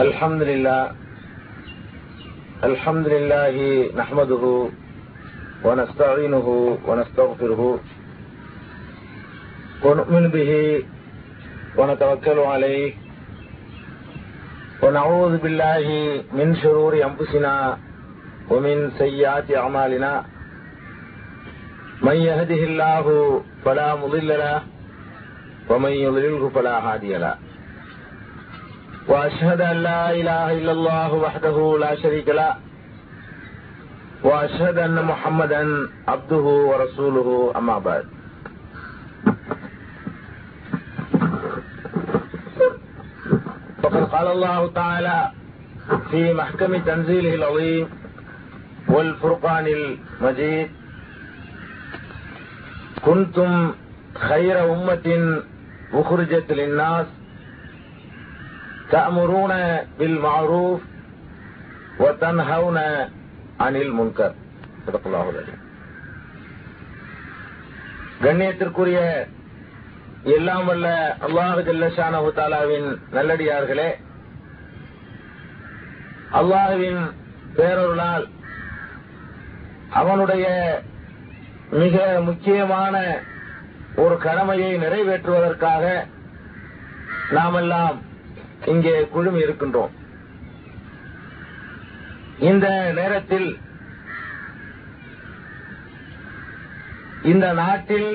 الحمد لله نحمده ونستعينه ونستغفره ونؤمن به ونتوكل عليه ونعوذ بالله من شرور أنفسنا ومن سيئات أعمالنا من يهده الله فلا مضل له ومن يضلله فلا هادي له وأشهد أن لا إله إلا الله وحده لا شريك له وأشهد أن محمدا عبده ورسوله أما بعد فقد قال الله تعالى في محكم تنزيله العظيم والفرقان المجيد كنتم خير أمة أخرجت للناس تأمرون بالمعروف وتنهون عن المنكر. صدق الله العظيم. கண்ணியத்திற்குரிய எல்லாம் வல்ல அல்லாஹ் ஜல்ல ஷானஹு தஆலாவின் நல்லடியார்களே, அல்லாஹ்வின் பேரருளால் அவனுடைய மிக முக்கியமான ஒரு கடமையை நிறைவேற்றுவதற்காக நாமெல்லாம் இங்கே குழுமி இருக்கின்றோம். இந்த நேரத்தில் இந்த நாட்டில்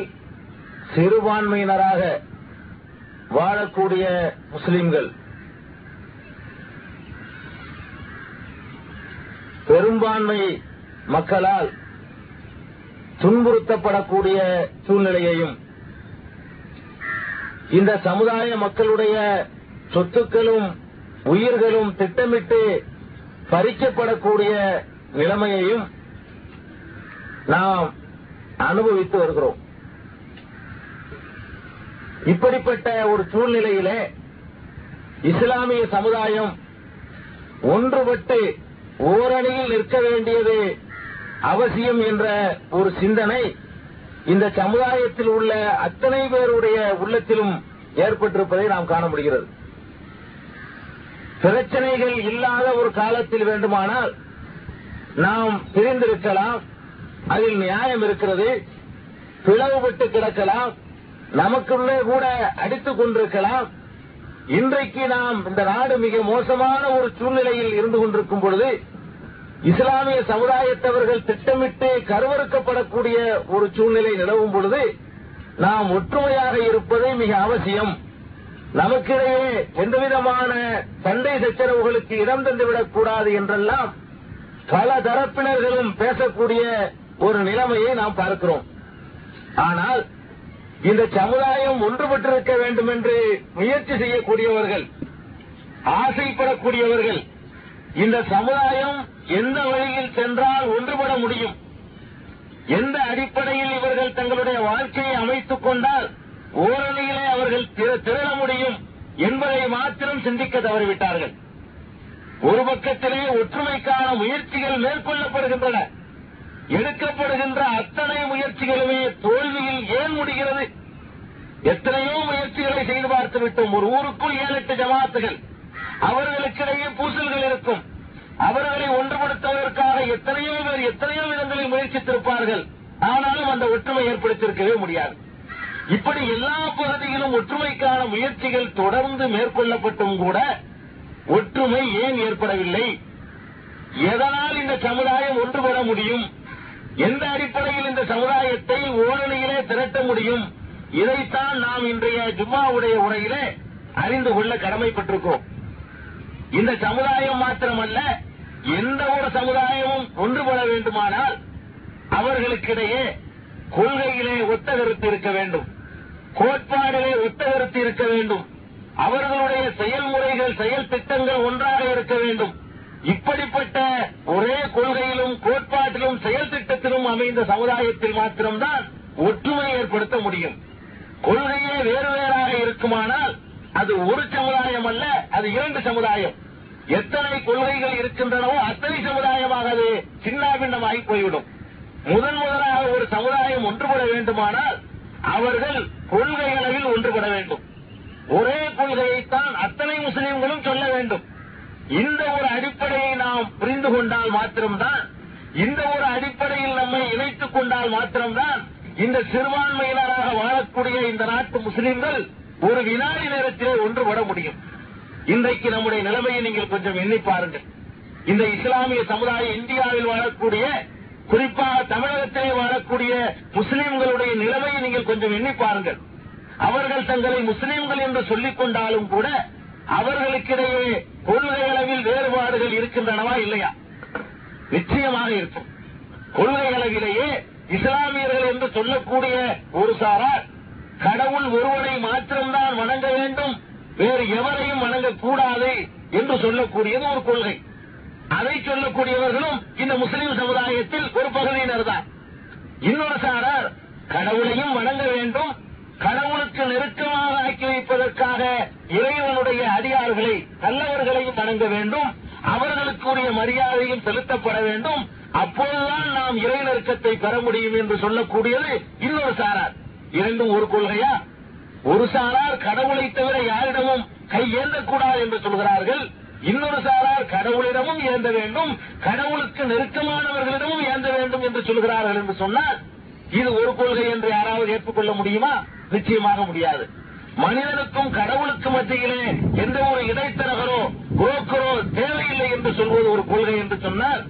சிறுபான்மையினராக வாழக்கூடிய முஸ்லிம்கள் பெரும்பான்மை மக்களால் துன்புறுத்தப்படக்கூடிய சூழ்நிலையையும், இந்த சமுதாய மக்களுடைய சொத்துக்களும் உயிர்களும் திட்டமிட்டு பறிக்கப்படக்கூடிய நிலைமையையும் நாம் அனுபவித்து வருகிறோம். இப்படிப்பட்ட ஒரு சூழ்நிலையிலே இஸ்லாமிய சமுதாயம் ஒன்றுபட்டு ஓரணியில் நிற்க வேண்டியது அவசியம் என்ற ஒரு சிந்தனை இந்த சமுதாயத்தில் உள்ள அத்தனை பேருடைய உள்ளத்திலும் ஏற்பட்டிருப்பதை நாம் காண முடிகிறது. பிரச்சனைகள் இல்லாத ஒரு காலத்தில் வேண்டுமானால் நாம் பிரிந்திருக்கலாம், அதில் நியாயம் இருக்கிறது. பிளவுபட்டு கிடக்கலாம், நமக்குள்ளே கூட அடித்துக் கொண்டிருக்கலாம். இன்றைக்கு நாம் இந்த நாடு மிக மோசமான ஒரு சூழ்நிலையில் இருந்து கொண்டிருக்கும் பொழுது இஸ்லாமிய சமுதாயத்தவர்கள் திட்டமிட்டு கருவறுக்கப்படக்கூடிய ஒரு சூழ்நிலை நிலவும் பொழுது நாம் ஒற்றுமையாக இருப்பது மிக அவசியம். நமக்கிடையே எந்தவிதமான சண்டை சச்சரவுகளுக்கு இடம் தந்துவிடக் கூடாது என்றெல்லாம் பல தரப்பினர்களும் பேசக்கூடிய ஒரு நிலைமையை நாம் பார்க்கிறோம். ஆனால் இந்த சமுதாயம் ஒன்றுபட்டிருக்க வேண்டும் என்று முயற்சி செய்யக்கூடியவர்கள், ஆசைப்படக்கூடியவர்கள், இந்த சமுதாயம் எந்த வழியில் சென்றால் ஒன்றுபட முடியும், எந்த அடிப்படையில் இவர்கள் தங்களுடைய வாழ்க்கையை அமைத்துக் கொண்டால் ஓரணியிலே அவர்கள் திரள முடியும் என்பதை மாத்திரம் சிந்திக்க தவறிவிட்டார்கள். ஒரு பக்கத்திலே ஒற்றுமைக்கான முயற்சிகள் மேற்கொள்ளப்படுகின்றன. எடுக்கப்படுகின்ற அத்தனை முயற்சிகளுமே தோல்வியில் ஏன் முடிகிறது? எத்தனையோ முயற்சிகளை செய்து பார்த்து விட்டோம். ஒரு ஊருக்குள் 7-8 ஜமாத்துகள், அவர்களுக்கிடையே பூசல்கள் இருக்கும். அவர்களை ஒன்றுபடுத்துவதற்காக எத்தனையோ பேர் எத்தனையோ விதங்களில் முயற்சித்திருப்பார்கள். ஆனாலும் அந்த ஒற்றுமை ஏற்படுத்தியிருக்கவே முடியாது. இப்படி எல்லா பகுதியிலும் ஒற்றுமைக்கான முயற்சிகள் தொடர்ந்து மேற்கொள்ளப்பட்டும் கூட ஒற்றுமை ஏன் ஏற்படவில்லை? எதனால் இந்த சமுதாயம் ஒன்றுபட முடியும்? எந்த அடிப்படையில் இந்த சமுதாயத்தை ஓரணியிலே திரட்ட முடியும்? இதைத்தான் நாம் இன்றைய ஜும்மாவுடைய உரையிலே அறிந்து கொள்ள கடமைப்பட்டிருக்கிறோம். இந்த சமுதாயம் மாத்திரமல்ல, எந்த ஒரு சமுதாயமும் ஒன்றுபட வேண்டுமானால் அவர்களுக்கிடையே கொள்கையிலே ஒத்த கருத்து இருக்க வேண்டும், கோட்பாடிலே ஒத்த கருத்து இருக்க வேண்டும், அவர்களுடைய செயல்முறைகள் செயல் திட்டங்கள் ஒன்றாக இருக்க வேண்டும். இப்படிப்பட்ட ஒரே கொள்கையிலும் கோட்பாட்டிலும் செயல் திட்டத்திலும் அமைந்த சமுதாயத்தில் மாத்திரம்தான் ஒற்றுமை ஏற்படுத்த முடியும். கொள்கையே வேறு வேறாக இருக்குமானால் அது ஒரு சமுதாயம் அல்ல, அது 2 சமுதாயம். எத்தனை கொள்கைகள் இருக்கின்றனவோ அத்தனை சமுதாயமாக அது சின்னாபின்னமாகி போய்விடும். முதலாக ஒரு சமுதாயம் ஒன்றுபட வேண்டுமானால் அவர்கள் கொள்கை அளவில் ஒன்றுபட வேண்டும். ஒரே கொள்கையைத்தான் அத்தனை முஸ்லிம்களும் சொல்ல வேண்டும். இந்த ஒரு அடிப்படையை நாம் புரிந்து கொண்டால் மாத்திரம்தான், இந்த ஒரு அடிப்படையில் நம்மை இணைத்துக் கொண்டால் மாத்திரம்தான் இந்த சிறுபான்மையினராக வாழக்கூடிய இந்த நாட்டு முஸ்லிம்கள் ஒரு வினாடி நேரத்திலே ஒன்றுபட முடியும். இன்றைக்கு நம்முடைய நிலைமையை நீங்கள் கொஞ்சம் எண்ணி பாருங்கள். இந்த இஸ்லாமிய சமுதாயம் இந்தியாவில் வாழக்கூடிய, குறிப்பாக தமிழகத்திலே வாழக்கூடிய முஸ்லிம்களுடைய நிலைமையை நீங்கள் கொஞ்சம் எண்ணி பாருங்கள். அவர்கள் தங்களை முஸ்லிம்கள் என்று சொல்லிக் கொண்டாலும் கூட அவர்களுக்கிடையே கொள்கை அளவில் வேறுபாடுகள் இருக்கின்றனவா இல்லையா? நிச்சயமாக இருக்கும். கொள்கை அளவிலேயே இஸ்லாமியர்கள் என்று சொல்லக்கூடிய ஒரு சாரார் கடவுள் ஒருவனை மாத்திரம்தான் வணங்க வேண்டும், வேறு எவரையும் வணங்கக்கூடாது என்று சொல்லக்கூடியது ஒரு கொள்கை. அதை சொல்லக்கூடியவர்களும் இந்த முஸ்லிம் சமுதாயத்தில் ஒரு பகுதியினர் தான். இன்னொரு சாரார் கடவுளையும் வணங்க வேண்டும், கடவுளுக்கு நெருக்கமாக ஆக்கி வைப்பதற்காக இறைவனுடைய அடியார்களை நல்லவர்களையும் வணங்க வேண்டும், அவர்களுக்குரிய மரியாதையும் செலுத்தப்பட வேண்டும், அப்போதுதான் நாம் இறை நெருக்கத்தை பெற முடியும் என்று சொல்லக்கூடியது இன்னொரு சாரார். இரண்டும் ஒரு கொள்கையா? ஒரு சாரார் கடவுளை தவிர யாரிடமும் கை ஏந்தக்கூடாது என்று சொல்கிறார்கள், இன்னொரு சாரார் கடவுளிடமும் ஏந்த வேண்டும், கடவுளுக்கு நெருக்கமானவர்களிடமும் ஏந்த வேண்டும் என்று சொல்கிறார்கள் என்று சொன்னால் இது ஒரு கொள்கை என்று யாராவது ஏற்றுக்கொள்ள முடியுமா? நிச்சயமாக முடியாது. மனிதனுக்கும் கடவுளுக்கு மத்தியிலே எந்த ஒரு இடைத்தரகரோ புரோக்கரோ தேவையில்லை என்று சொல்வது ஒரு கொள்கை என்று சொன்னால்,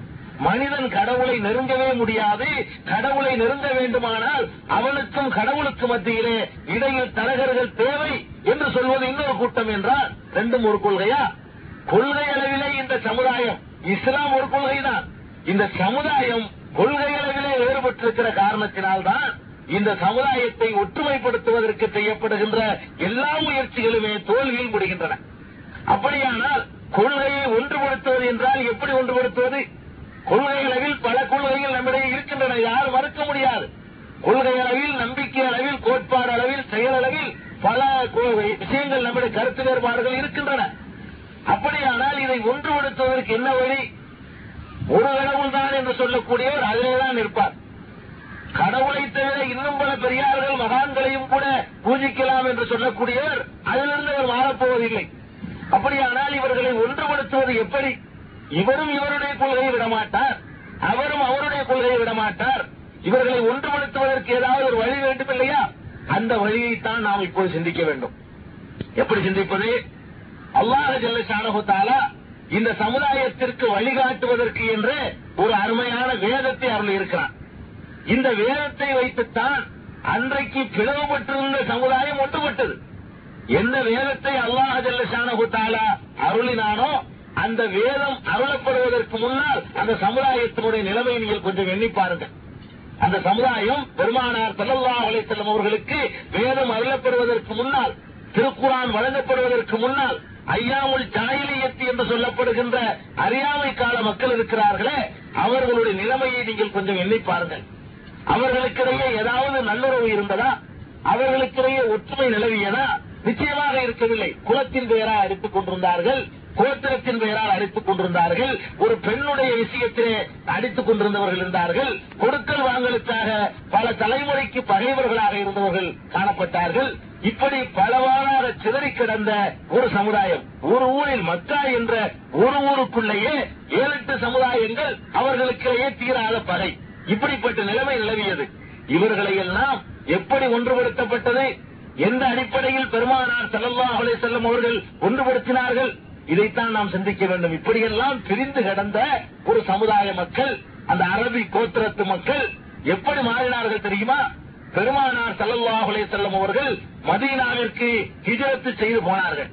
மனிதன் கடவுளை நெருங்கவே முடியாது. கடவுளை நெருங்க வேண்டுமானால் அவனுக்கும் கடவுளுக்கு மத்தியிலே இடையில் தரகர்கள் தேவை என்று சொல்வது இன்னொரு கூட்டம் என்றால் ரெண்டும் ஒரு கொள்கையா? கொள்கை அளவிலே இந்த சமுதாயம், இஸ்லாம் ஒரு கொள்கைதான், இந்த சமுதாயம் கொள்கை அளவிலே வேறுபட்டிருக்கிற காரணத்தினால்தான் இந்த சமுதாயத்தை ஒற்றுமைப்படுத்துவதற்கு செய்யப்படுகின்ற எல்லா முயற்சிகளுமே தோல்வியில் முடிகின்றன. அப்படியானால் கொள்கையை ஒன்றுபடுத்துவது என்றால் எப்படி ஒன்றுபடுத்துவது? கொள்கை அளவில் பல கொள்கைகள் நம்மிடையே இருக்கின்றன, யாரும் மறுக்க முடியாது. கொள்கை அளவில், நம்பிக்கை அளவில், கோட்பாடு அளவில், செயல் அளவில் பல விஷயங்கள் நம்முடைய கருத்து வேறுபாடுகள் இருக்கின்றன. அப்படியானால் இதை ஒன்றுபடுத்துவதற்கு என்ன வழி? ஒரு கடவுள் தான் என்று சொல்லக்கூடியவர் அதிலேதான் இருப்பார். கடவுளை தவிர இன்னும் பல பெரியார்கள் மகான்களையும் கூட பூஜிக்கலாம் என்று சொல்லக்கூடியவர் அதிலிருந்து அவர் மாறப்போவதில்லை. அப்படியானால் இவர்களை ஒன்றுபடுத்துவது எப்படி? இவரும் இவருடைய கொள்கையை விடமாட்டார், அவரும் அவருடைய கொள்கையை விடமாட்டார். இவர்களை ஒன்றுபடுத்துவதற்கு ஏதாவது ஒரு வழி வேண்டும் இல்லையா? அந்த வழியைத்தான் நாம் இப்போது சிந்திக்க வேண்டும். எப்படி சிந்திப்பது? அல்லாஹ் ஜல்ல ஷானஹு தஆலா இந்த சமுதாயத்திற்கு வழிகாட்டுவதற்கு என்று ஒரு அருமையான வேதத்தை அருள் இருக்கிறார். இந்த வேதத்தை வைத்துத்தான் அன்றைக்கு பிளவுபட்டிருந்த சமுதாயம் ஒன்றுபட்டது. எந்த வேதத்தை அல்லாஹ் ஜல்ல ஷானஹு தஆலா அருளினானோ அந்த வேதம் அருளப்படுவதற்கு முன்னால் அந்த சமுதாயத்தினுடைய நிலைமையை நீங்கள் கொஞ்சம் எண்ணி பாருங்கள். அந்த சமுதாயம் பெருமானார் ஸல்லல்லாஹு அலைஹி வஸல்லம் அவர்களுக்கு வேதம் அருளப்படுவதற்கு முன்னால், திருக்குர்ஆன் வழங்கப்படுவதற்கு முன்னால் ஐயாமுல் ஜாஹிலிய்யத் என்று சொல்லப்படுகின்ற அறியாமை கால மக்கள் இருக்கிறார்களே, அவர்களுடைய நிலைமையை நீங்கள் கொஞ்சம் எண்ணி பாருங்கள். அவர்களுக்கிடையே ஏதாவது நல்லுறவு இருந்ததா? அவர்களுக்கிடையே ஒற்றுமை நிலவியதா? நிச்சயமாக இருக்கவில்லை. குலத்தின் பெயரால் அடித்துக் கொண்டிருந்தார்கள், கோத்திரத்தின் பெயரால் அடித்துக் கொண்டிருந்தார்கள், ஒரு பெண்ணுடைய விஷயத்திலே அடித்துக் கொண்டிருந்தவர்கள் இருந்தார்கள், கொடுக்கல் வாங்கலுக்காக பல தலைமுறைக்கு பகைவர்களாக இருந்தவர்கள் காணப்பட்டார்கள். இப்படி பலவாறாக சிதறி கிடந்த ஒரு சமுதாயம். ஒரு ஊரில் மக்கா என்ற ஒரு ஊருக்குள்ளேயே 7-8 சமுதாயங்கள், அவர்களுக்கிடையே தீராத பகை. இப்படிப்பட்ட நிலைமை நிலவியது. இவர்களை எல்லாம் எப்படி ஒன்றுபடுத்தப்பட்டது? எந்த அடிப்படையில் பெருமானார் ஸல்லல்லாஹு அலைஹி வஸல்லம் அவர்கள் ஒன்றுபடுத்தினார்கள்? இதைத்தான் நாம் சிந்திக்க வேண்டும். இப்படியெல்லாம் பிரிந்து கிடந்த ஒரு சமுதாய மக்கள், அந்த அரபி கோத்திரத்து மக்கள் எப்படி மாறினார்கள் தெரியுமா? பெருமானார் ஸல்லல்லாஹு அலைஹி வஸல்லம் அவர்கள் மதீனாவிற்கு ஹிஜ்ரத் செய்து போனார்கள்.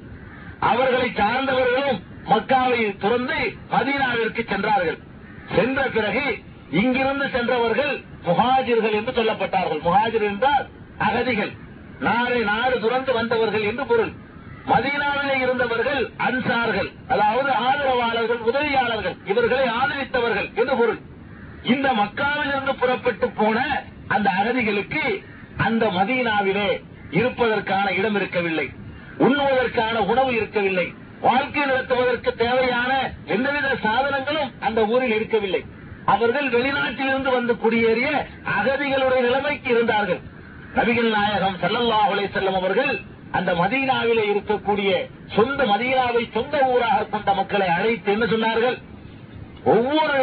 அவர்களை சார்ந்தவர்களும் மக்காவை துறந்து மதீனாவிற்கு சென்றார்கள். சென்ற பிறகு இங்கிருந்து சென்றவர்கள் முஹாஜிர்கள் என்று சொல்லப்பட்டார்கள். முஹாஜிர் என்றால் அகதிகள், நாடு துறந்து வந்தவர்கள் என்று பொருள். மதீனாவிலே இருந்தவர்கள் அன்சார்கள், அதாவது ஆதரவாளர்கள், உதவியாளர்கள், இவர்களை ஆதரித்தவர்கள் என்று பொருள். இந்த மக்காவிலிருந்து புறப்பட்டு போன அந்த அகதிகளுக்கு அந்த மதீனாவிலே இருப்பதற்கான இடம் இருக்கவில்லை, உண்ணுவதற்கான உணவு இருக்கவில்லை, வாழ்க்கை நடத்துவதற்கு தேவையான எந்தவித சாதனங்களும் அந்த ஊரில் இருக்கவில்லை. அவர்கள் வெளிநாட்டிலிருந்து வந்து குடியேறிய அகதிகளுடைய நிலைமைக்கு இருந்தார்கள். நபிகள் நாயகம் ஸல்லல்லாஹு அலைஹி வஸல்லம் அவர்கள் அந்த மதீனாவிலே இருக்கக்கூடிய சொந்த மதீனாவை சொந்த ஊராக கொண்ட மக்களை அழைத்து என்ன சொன்னார்கள்? ஒவ்வொரு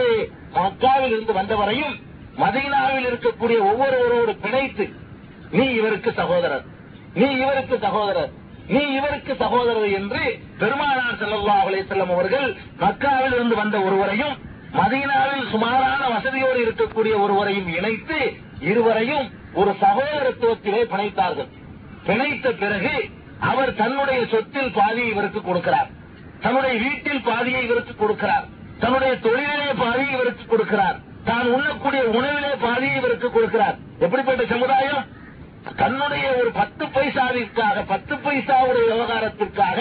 மக்காவில் இருந்து வந்தவரையும் மதீனாவில் இருக்கக்கூடிய ஒவ்வொருவரோடு பிணைத்து, நீ இவருக்கு சகோதரர், நீ இவருக்கு சகோதரர், நீ இவருக்கு சகோதரர் என்று பெருமானார் ஸல்லல்லாஹு அலைஹி வஸல்லம் அவர்கள் மக்காவில் இருந்து வந்த ஒருவரையும் மதீனாவில் சுமாரான வசதியோடு இருக்கக்கூடிய ஒருவரையும் இணைத்து இருவரையும் ஒரு சகோதரத்துவத்திலே பிணைத்தார்கள். பிணைத்த பிறகு அவர் தன்னுடைய சொத்தில் பாதியை இவருக்கு கொடுக்கிறார், தன்னுடைய வீட்டில் பாதியை இவருக்கு கொடுக்கிறார், தன்னுடைய தொழிலிலே பாதியை இவருக்கு கொடுக்கிறார், தான் உண்ணக்கூடிய உணவிலே பாதியை இவருக்கு கொடுக்கிறார். எப்படிப்பட்ட சமுதாயம்? தன்னுடைய ஒரு 10 பைசாவிற்காக 10 பைசாவுடைய விவகாரத்திற்காக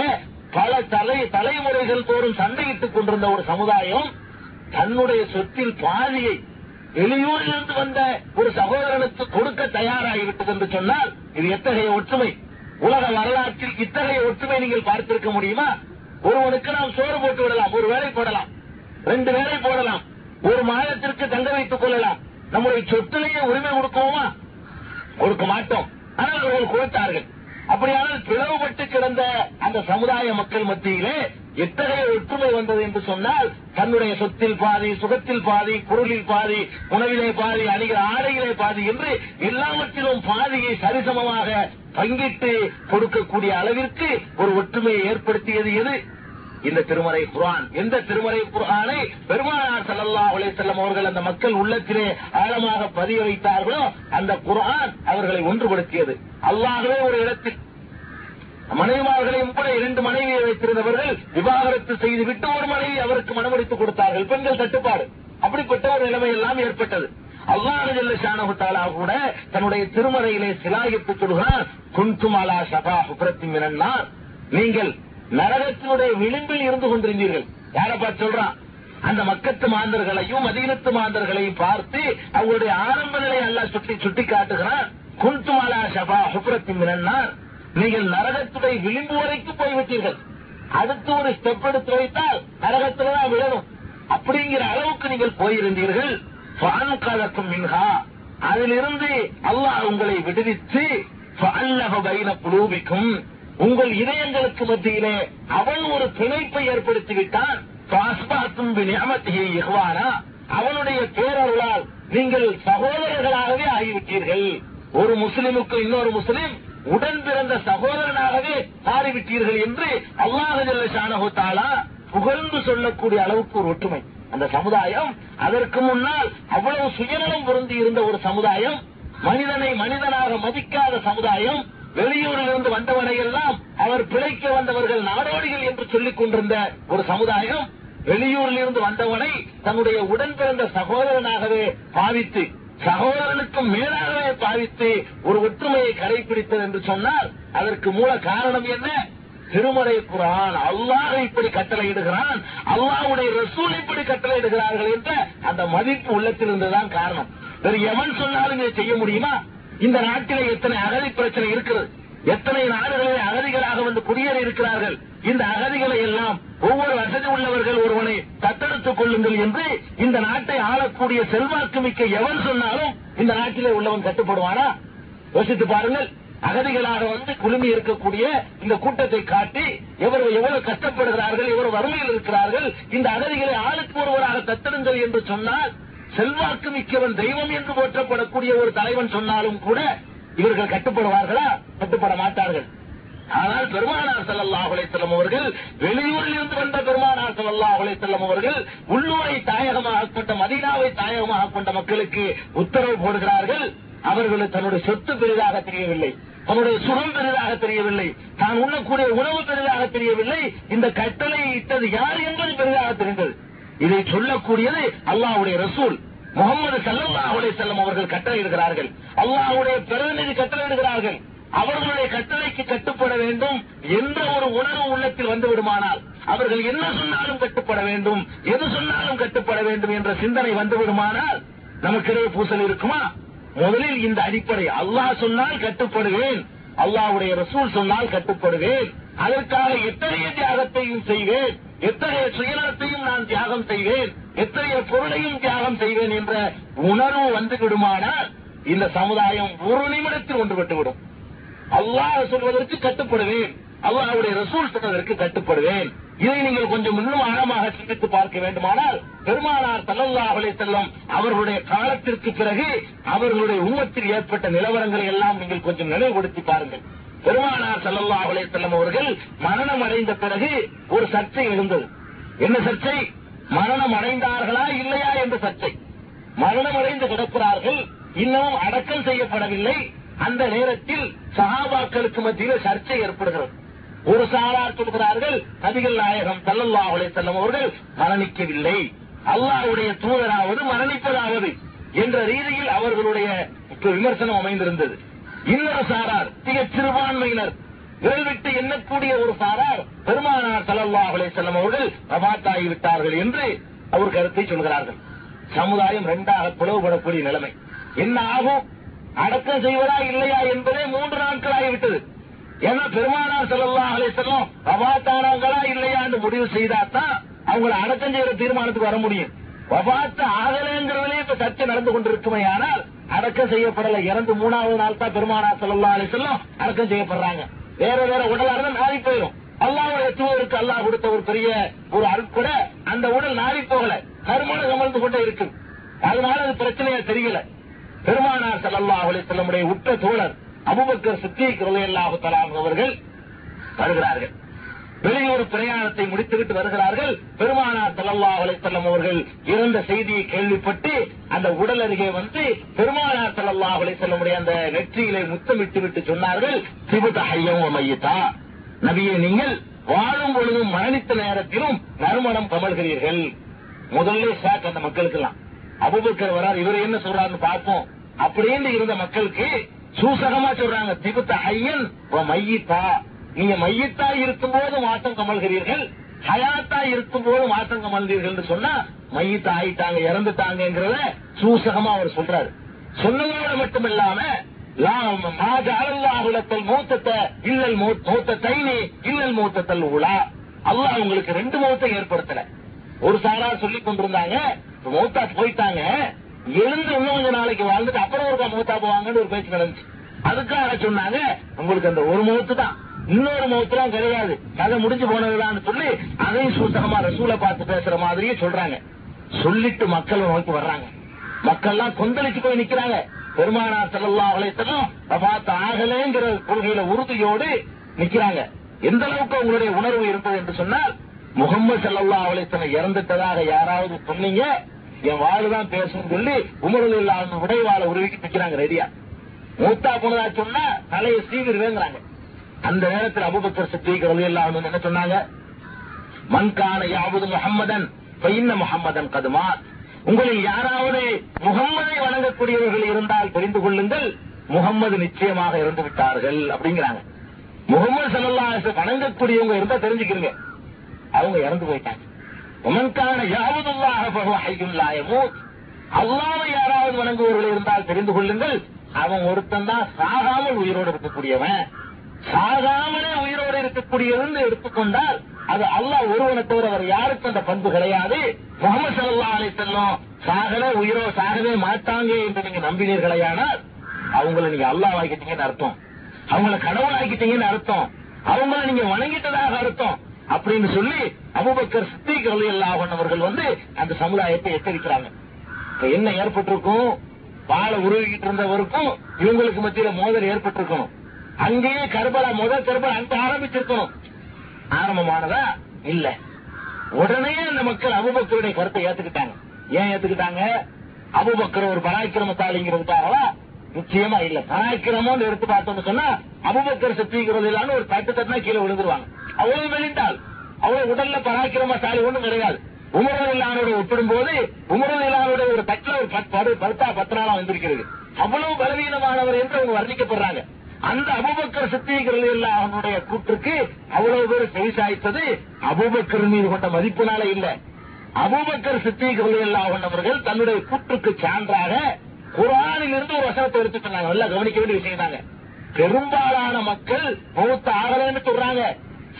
பல தலைமுறைகள் தோறும் சண்டையிட்டுக் கொண்டிருந்த ஒரு சமுதாயம் தன்னுடைய சொத்தில் பாதியை வெளியூரிலிருந்து வந்த ஒரு சகோதரனுக்கு கொடுக்க தயாராகிவிட்டது என்று சொன்னால் இது எத்தகைய ஒற்றுமை! உலக வரலாற்றில் இத்தகைய ஒற்றுமை நீங்கள் பார்த்திருக்க முடியுமா? ஒருவனுக்கு நாம் சோறு போட்டு விடலாம், ஒரு வேளை போடலாம், 2 வேளை போடலாம், ஒரு மாதத்திற்கு தங்க வைத்துக் கொள்ளலாம். நம்முடைய சொத்திலேயே உரிமை கொடுக்குவோமா? கொடுக்க மாட்டோம். ஆனால் அவர்கள் கொடுத்தார்கள். அப்படியானால் பிளவுபட்டு கிடந்த அந்த சமுதாய மக்கள் மத்தியிலே எத்தகைய ஒற்றுமை வந்தது என்று சொன்னால், தன்னுடைய சொத்தில் பாதி, சுகத்தில் பாதி, பொருளில் பாதி, உணவிலே பாதி, அணிகிற ஆடையிலே பாதி என்று எல்லாவற்றிலும் பாதியை சரிசமமாக பங்கிட்டு கொடுக்கக்கூடிய அளவிற்கு ஒரு ஒற்றுமையை ஏற்படுத்தியது எது? இந்த திருமறை குர்ஆன். எந்த திருமறை குர்ஆனை பெருமானார் ஸல்லல்லாஹு அலைஹி வஸல்லம் அவர்கள் அந்த மக்கள் உள்ளத்திலே ஆழமாக பதிய வைத்தார்களோ அந்த குர்ஆன் அவர்களை ஒன்றுபடுத்தியது. அல்லாஹ்வே ஒரு இடத்தில் மனைவிமார்களையும் கூட 2 மனைவியை வைத்திருந்தவர்கள் விவாகரத்து செய்துவிட்டு ஒரு மனைவி அவருக்கு மனமுடித்துக் கொடுத்தார்கள். பெண்கள் தட்டுப்பாடு, அப்படிப்பட்ட ஒரு நிலைமை எல்லாம் ஏற்பட்டது. அல்லாஹ் ஜல்ல ஷானஹு தஆலா கூட தன்னுடைய திருமறையிலே சிலாகித்து சொல்கிறார், குன்தும் அலா ஷஃபா ஹுஃப்ரத்தின் மினன் நார், நீங்கள் நரகத்தினுடைய விளிம்பில் இருந்து கொண்டிருந்தீர்கள். யாரை பார்த்து சொல்றான்? அந்த மக்கத்து மாந்தர்களையும் மதீனத்து மாந்தர்களையும் பார்த்து அவங்களுடைய ஆரம்ப நிலையை அல்லாஹ் சுட்டி காட்டுகிறான். குன்தும் அலா ஷஃபா ஹுஃப்ரத்தின் மினன் நார், நீங்கள் நரகத்துடைய விளிம்பு வரைக்கும் போய்விட்டீர்கள். அடுத்து ஒரு ஸ்டெப் எடுத்து வைத்தால் நரகத்தில்தான் விழணும். அப்படிங்கிற அளவுக்கு நீங்கள் போயிருந்தீர்கள். ஃபஅன்கதக்கும் மின்ஹா, அதிலிருந்து அல்லாஹ் உங்களை விடுவித்து ஃபஅல்லஃப பைன குலூபிக்கும், உங்கள் இதயங்களுக்கு மத்தியிலே அவன் ஒரு பிணைப்பை ஏற்படுத்திவிட்டான். ஃபஅஸ்பஹ்தும் பிநிஅமத்திஹி இஹ்வானா, அவனுடைய பேரருளால் நீங்கள் சகோதரர்களாகவே ஆகிவிட்டீர்கள். ஒரு முஸ்லிமுக்கு இன்னொரு முஸ்லிம் உடன் பிறந்த சகோதரனாகவே மாறிவிட்டீர்கள் என்று அல்லாஹ் ஜல்ல ஷானஹு தஆலா புகழ்ந்து சொல்லக்கூடிய அளவுக்கு ஒரு ஒற்றுமை. அந்த சமுதாயம் அதற்கு முன்னால் அவ்வளவு சுயநலம் பொருந்தி இருந்த ஒரு சமுதாயம், மனிதனை மனிதனாக மதிக்காத சமுதாயம், வெளியூரில் இருந்து வந்தவனை எல்லாம் அவர் பிழைக்க வந்தவர்கள் நாடோடிகள் என்று சொல்லிக் கொண்டிருந்த ஒரு சமுதாயம், வெளியூரில் இருந்து வந்தவனை தன்னுடைய உடன் பிறந்த சகோதரனாகவே பாவித்து, சகோதரனுக்கு மேலாகவே பாவித்து ஒரு ஒற்றுமையை கடைபிடித்தது என்று சொன்னால் அதற்கு மூல காரணம் என்ன? திருமறை குர்ஆன். அல்லாஹ் இப்படி கட்டளையிடுகிறான், அல்லாஹ்வுடைய ரசூல் இப்படி கட்டளையிடுகிறார்கள் என்ற அந்த மதிப்பு உள்ளத்தில் இருந்துதான் காரணம். வேறு எவன் சொன்னாலும் இதை செய்ய முடியுமா? இந்த நாட்டிலே எத்தனை அகதி பிரச்சனை இருக்கிறது, எத்தனை நாடுகளிலே அகதிகளாக வந்து குடியேறி இருக்கிறார்கள். இந்த அகதிகளை எல்லாம் ஒவ்வொரு வசதி உள்ளவர்கள் ஒருவனை தத்தெடுத்துக் கொள்ளுங்கள் என்று இந்த நாட்டை ஆளக்கூடிய செல்வாக்கு மிக்க எவன் சொன்னாலும் இந்த நாட்டிலே உள்ளவன் கட்டுப்படுவானா? யோசித்து பாருங்கள். அகதிகளாக வந்து குழுமி இருக்கக்கூடிய இந்த கூட்டத்தை காட்டி எவ்வளவு கஷ்டப்படுகிறார்கள், எவ்வளவு வறுமையில் இருக்கிறார்கள், இந்த அகதிகளை ஆளுக்கு ஒருவராக தத்தெடுங்கள் என்று சொன்னால், செல்வாக்கு மிக்கவன் தெய்வம் என்று போற்றப்படக்கூடிய ஒரு தலைவன் சொன்னாலும் கூட இவர்கள் கட்டுப்படுவார்களா? கட்டுப்பட மாட்டார்கள். ஆனால் பெருமானார் ஸல்லல்லாஹு அலைஹி வஸல்லம் அவர்கள், வெளியூரில் இருந்து வந்த பெருமானார் ஸல்லல்லாஹு அலைஹி வஸல்லம் அவர்கள் உள்ளூரை தாயகமாக கொண்ட, மதீனாவை தாயகமாக கொண்ட மக்களுக்கு உத்தரவு போடுகிறார்கள். அவர்களுக்கு தன்னுடைய சொத்து பெரிதாக தெரியவில்லை, தன்னுடைய சுகம் பெரிதாக தெரியவில்லை, தான் உண்ணக்கூடிய உணவு பெரிதாக தெரியவில்லை, இந்த கட்டளை இட்டது யார் என்பது பெரிதாக தெரிந்தது. இதை சொல்லக்கூடியது அல்லாஹ்வுடைய ரசூல் முஹம்மது ஸல்லல்லாஹு அலைஹி வஸல்லம் அவர்கள் கட்டளையிடுகிறார்கள். அல்லாஹ்வுடைய பிரதிநிதி கட்டளையிடுகிறார்கள். அவர்களுடைய கட்டளைக்கு கட்டுப்பட வேண்டும் என்ற ஒரு உணர்வு உள்ளத்தில் வந்து விடுமானால், அவர்கள் என்ன சொன்னாலும் கட்டுப்பட வேண்டும், எது சொன்னாலும் கட்டுப்பட வேண்டும் என்ற சிந்தனை வந்து விடுமானால் நமக்கிடையே பூசல் இருக்குமா? முதலில் இந்த அடிப்படை, அல்லாஹ் சொன்னால் கட்டுப்படுவேன், அல்லாஹ்வுடைய ரசூல் சொன்னால் கட்டுப்படுவேன், அதற்காக எத்தகைய தியாகத்தையும் செய்வேன், எத்தகைய சுயநலத்தையும் நான் தியாகம் செய்வேன், எத்தகைய பொருளையும் தியாகம் செய்வேன் என்ற உணர்வு வந்து விடுமானால் இந்த சமுதாயம் ஒரு நிமிடத்தில் ஒன்றுபட்டுவிடும். அல்லாஹ் சொல்வதற்கு கட்டுப்படுவேன், அல்லாஹ்வுடைய ரசூல் சொன்னதற்கு கட்டுப்படுவேன். இதை நீங்கள் கொஞ்சம் இன்னும் ஆழமாக சிந்தித்து பார்க்க வேண்டுமானால் பெருமானார் ஸல்லல்லாஹு அலைஹி வஸல்லம் அவர்களுடைய காலத்திற்கு பிறகு அவர்களுடைய உம்மத்தில் ஏற்பட்ட நிலவரங்களை எல்லாம் நீங்கள் கொஞ்சம் நினைவுபடுத்தி பாருங்கள். பெருமானார் ஸல்லல்லாஹு அலைஹி வஸல்லம் அவர்கள் மரணம் அடைந்த பிறகு ஒரு சர்ச்சை எழுந்தது. என்ன சர்ச்சை? மரணம் அடைந்தார்களா இல்லையா என்ற சர்ச்சை. மரணம் அடைந்து கிடக்கிறார்கள், இன்னும் அடக்கம் செய்யப்படவில்லை. அந்த நேரத்தில் சஹாபாக்களுக்கு மத்தியில் சர்ச்சை ஏற்படுகிறது. ஒரு சாரார் சொல்கிறார்கள், நபிகள் நாயகம் ஸல்லல்லாஹு அலைஹி வஸல்லம் அவர்கள் மரணிக்கவில்லை, அல்லாஹ்வுடைய தூதராவது மரணிப்பதாவது என்ற ரீதியில் அவர்களுடைய விமர்சனம் அமைந்திருந்தது. இன்னொரு சாரார், மிக சிறுபான்மையினர், விரல் விட்டு எண்ணக்கூடிய ஒரு சாரார், பெருமானார் ஸல்லல்லாஹு அலைஹி வஸல்லம் அவர்கள் வஃபாத்தாகி விட்டார்கள் என்று அவர் கருத்தை சொல்கிறார்கள். சமுதாயம் இரண்டாக பிளவுபடக்கூடிய நிலைமை. என்ன ஆகும்? அடக்கம் செய்வதா இல்லையா என்பதே 3 நாட்கள் ஆகிவிட்டது. ஏன்னா பெருமானார் ஸல்லல்லாஹு அலைஹி வஸல்லம் வஃபாத்தானாங்களா இல்லையா என்று முடிவு செய்தாதான் அவங்களை அடக்கம் செய்யற தீர்மானத்துக்கு வர முடியும். வஃபாத் ஆகலைங்கிறதுலே இப்ப சர்ச்சை நடந்து கொண்டிருக்குமே, ஆனால் அடக்கம் செய்யப்படல. இறந்து 3வது நாள் தான் பெருமானார் ஸல்லல்லாஹு அலைஹி வஸல்லம் அடக்கம் செய்யப்படுறாங்க. வேற வேற உடலாக தான் நாரி போயிடும். அல்லாஹ்வுடைய தூதருக்கு அல்லாஹ் கொடுத்த ஒரு பெரிய ஒரு அருட்கொட, அந்த உடல் நாரி போகல, நறுமணம் கமழ்ந்து கொண்டே இருக்கு. அதனால அது பிரச்சனையா தெரியல. பெருமானார் ஸல்லல்லாஹு அலைஹி வஸல்லம் உற்ற தோழர் அபூபக்கர் சித்தீக் ரலியல்லாஹு தஆலா அவர்கள் வருகிறார்கள். வெளியூர் பிரயாணத்தை முடித்துவிட்டு வருகிறார்கள். பெருமானார் ஸல்லல்லாஹு அலைஹி வஸல்லம் அவர்கள் இறந்த செய்தியை கேள்விப்பட்டு அந்த உடல் அருகே வந்து பெருமானார் ஸல்லல்லாஹு அலைஹி வஸல்லம் அந்த நெற்றியிலே முத்தமிட்டு விட்டு சொன்னார்கள், சிபத ஹய்யம் வ மய்யிதா, நபியே நீங்கள் வாழும் பொழுதும் மரணித்த நேரத்திலும் நறுமணம் கமழ்கிறீர்கள். முதல்ல ஷாக் அந்த மக்களுக்கு எல்லாம். அபூபக்கர் வரார், இவர் என்ன சொல்றாருன்னு பார்ப்போம் அப்படின்னு இருந்த மக்களுக்கு சூசகமா சொல்றாங்க, திபுத்த ஹய்யன் வ மய்யிதா, நீங்க மையத்தா இருக்கும் போது மாற்றம் கமழ்கிறீர்கள், ஹயாத்தா இருக்கும் போது மாற்றம் கமழ்ந்தீர்கள் சொன்னா மையத்தா ஆயிட்டாங்க, இறந்துட்டாங்கிறத சூசகமா அவர் சொல்றாரு. சொன்னதோடு மட்டும் இல்லாம அல்லாஹ் உங்களுக்கு 2 மௌத்தை ஏற்படுத்தல. ஒரு சாரார் சொல்லி கொண்டிருந்தாங்க, மௌத்தா போயிட்டாங்க, எழுந்து இன்னும் கொஞ்ச நாளைக்கு வாழ்ந்துட்டு அப்புறம் ஒரு மௌத்தா போவாங்கன்னு ஒரு பேச்சு நடந்துச்சு. அதுக்காக சொன்னாங்க, உங்களுக்கு அந்த ஒரு மௌத்து தான், இன்னொரு மௌத்துலாம் கிடையாது, கதை முடிஞ்சு போனதுதான் சொல்லி அதையும் சூசகமா ரசூலை பார்த்து பேசுற மாதிரியே சொல்றாங்க. சொல்லிட்டு மக்களை நோக்கி வர்றாங்க. மக்கள்லாம் கொந்தளிச்சு போய் நிக்கிறாங்க. பெருமானார் ஸல்லல்லாஹு அலைஹி வஸல்லம் வஃபாத் ஆகலைங்கிற கொள்கையில உறுதியோடு நிக்கிறாங்க. எந்த அளவுக்கு உங்களுடைய உணர்வு இருந்தது என்று சொன்னால், முஹம்மது ஸல்லல்லாஹு அலைஹி வஸல்லம் இறந்துட்டதாக யாராவது சொன்னீங்க, என் வாழுதான் பேசணும் சொல்லி உமர் ரலியல்லாஹு அன்ஹு உடைவாள உருவிக்கு நிக்கிறாங்க ரெடியா. மூத்தா போனதா சொன்னா தலையை சீவிடுவேங்கிறாங்க. அந்த நேரத்தில் அபூபக்கர் சித்தீக் ரலியல்லாஹு அன்ஹு என்ன சொன்னாங்க, மன் கான யஅபுது முஹம்மதன் ஃபஇன்ன முஹம்மதன் கத் மாத், உங்களில் யாராவது முகம்மதை வணங்கக்கூடியவர்கள் இருந்தால் தெரிந்து கொள்ளுங்கள், முகம்மது நிச்சயமாக இறந்து விட்டார்கள் அப்படிங்கிறாங்க. முகம்மது ஸல்லல்லாஹு அலைஹி வஸல்லம் வணங்கக்கூடியவங்க இருந்தா தெரிஞ்சுக்கிறீங்க, அவங்க இறந்து போயிட்டாங்க. உமன்கான யாவதுல்லாஹ ஃபஹுவ ஹய்யுன் லா யமூத், அல்லாஹ்வை யாராவது வணங்குவவர்கள் இருந்தால் தெரிந்து கொள்ளுங்கள், அவன் ஒருத்தன் தான் சாகாமல் உயிரோடு இருக்கக்கூடியவன். சாகாமலே உயிரோடு இருக்கக்கூடியவன் எடுத்துக்கொண்டால் அது அல்லாஹ் ஒருவனை தவிர அவர் யாருக்கும் அந்த பண்பு கிடையாது. முஹம்மது ஸல்லல்லாஹு அலைஹி வஸல்லம் சாகவே உயிரோ சாகவே மாட்டாங்க என்று நீங்க நம்பினீர்களேயானால் அவங்களை நீங்க அல்லாஹ் ஆக்கிட்டீங்கன்னு அர்த்தம், அவங்களை கடவுள் ஆக்கிட்டீங்கன்னு அர்த்தம், அவங்களை நீங்க வணங்கிட்டதாக அர்த்தம் அப்படின்னு சொல்லி அபூபக்கர் சித்தீக் ரலியல்லாஹு அன்ஹு அவர்கள் வந்து அந்த சமுதாயத்தை எச்சரிக்கிறாங்க. இப்ப என்ன ஏற்பட்டிருக்கும், பாலை உருவிக்கிட்டு இருந்தவருக்கும் இவங்களுக்கு மத்தியில மோதல் ஏற்பட்டிருக்கணும். அங்கேயே கர்பலா, முதல் கர்பலா அங்க ஆரம்பிச்சிருக்கணும். ஆரம்பமானதா இல்ல. உடனே அந்த மக்கள் அபூபக்கருடைய கருத்தை ஏத்துக்கிட்டாங்க. ஏன் ஏத்துக்கிட்டாங்க? அபூபக்கர் ஒரு பராக்கிரமசாலிங்கிறதுக்காகவா? நிச்சயமா இல்ல. பராக்கிரமம் எடுத்து பார்த்தோம்னு சொன்னா அபூபக்கர் சித்தீக் ரலியல்லாஹு ஒரு தட்டு தட்டினா கீழே விழுந்துருவாங்க. அவ்வளவு மெலிந்தால், அவ்வளவு உடல்ல பராக்கிரமசாலி ஒன்றும் கிடையாது. உமர் ரலியல்லாஹு ஒப்பிடும் போது உமர் ரலியல்லாஹு ஒரு தட்டுல ஒரு படுத்தா 10 நாளா வந்திருக்கிறது. அவ்வளவு பலவீனமானவர் என்று அவங்க வர்ணிக்கப்படுறாங்க. அந்த அபூபக்கர் சித்தீக் ரலியல்லாஹு கூற்றுக்கு அவ்வளவு பேர் செவிசாய்த்தது அபூபக்கர் மீது கொண்ட மதிப்பினால இல்ல. அபூபக்கர் சித்தீக் ரலியல்லாஹு அவர்கள் தன்னுடைய கூற்றுக்கு சான்றாக குர்ஆனில் இருந்து ஒரு வசனத்தை எடுத்து சொன்னாங்க. நல்லா கவனிக்க வேண்டிய விஷயம் தாங்க. பெரும்பாலான மக்கள் மௌத் ஆகலைன்னு சொல்றாங்க,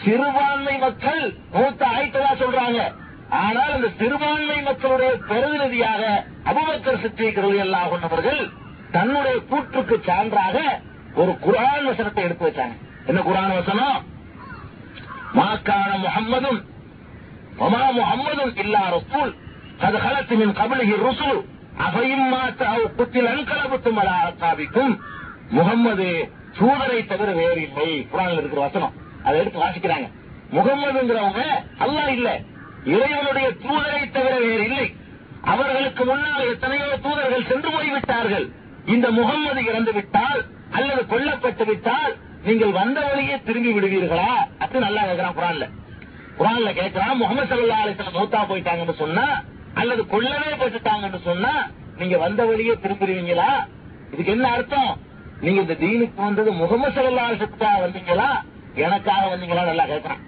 சிறுபான்மை மக்கள் மௌத் ஆயிட்டதா சொல்றாங்க. ஆனால் அந்த சிறுபான்மை மக்களுடைய பிரதிநிதியாக அபூபக்கர் சித்தீக் ரலியல்லாஹு அவர்கள் தன்னுடைய கூற்றுக்கு சான்றாக ஒரு குர்ஆன் வசனத்தை எடுத்து வச்சாங்க. என்ன குர்ஆன் வசனம்? மாக்கான முஹம்மதும் வமா முஹம்மதும் இல்லா ரசூல் கத் கலத் மின் கப்லிஹி ருசுல் அஃபைம் மாத அவ் குத்தில அன்கலபத்தும் அலா அஸாபிக்கும். முகம்மது தூதரை தவிர வேறு இல்லை. குர்ஆன்ல இருக்கிற வசனம். அதை எடுத்து வாசிக்கிறாங்க. முகம்மதுங்கிறவங்க அல்லாஹ் இல்ல, இறைவனுடைய தூதரை தவிர வேறு இல்லை. அவர்களுக்கு முன்னால் எத்தனையோ தூதர்கள் சென்று போய்விட்டார்கள். இந்த முகம்மது இறந்து விட்டால் அல்லது கொல்லப்பட்டு விட்டால் நீங்கள் வந்த வழியே திரும்பி விடுவீர்களா? அப்படி நல்லா கேட்கிறான் குர்ஆன்ல. குர்ஆன்ல கேட்கிறான், முகமது ஸல்லல்லாஹு அலைஹி வஸல்லம் மௌத்தா போயிட்டாங்கன்னு சொன்னா அல்லது கொல்லவே பட்டுட்டாங்கன்னு சொன்னா நீங்க வந்த வழியே திரும்பிடுவீங்களா? இதுக்கு என்ன அர்த்தம்? நீங்க இந்த தீனுக்கு வந்தது முகமது ஸல்லல்லாஹு அலைஹி வஸல்லம் வந்தீங்களா, எனக்காக வந்தீங்களா? நல்லா கேட்கிறான்.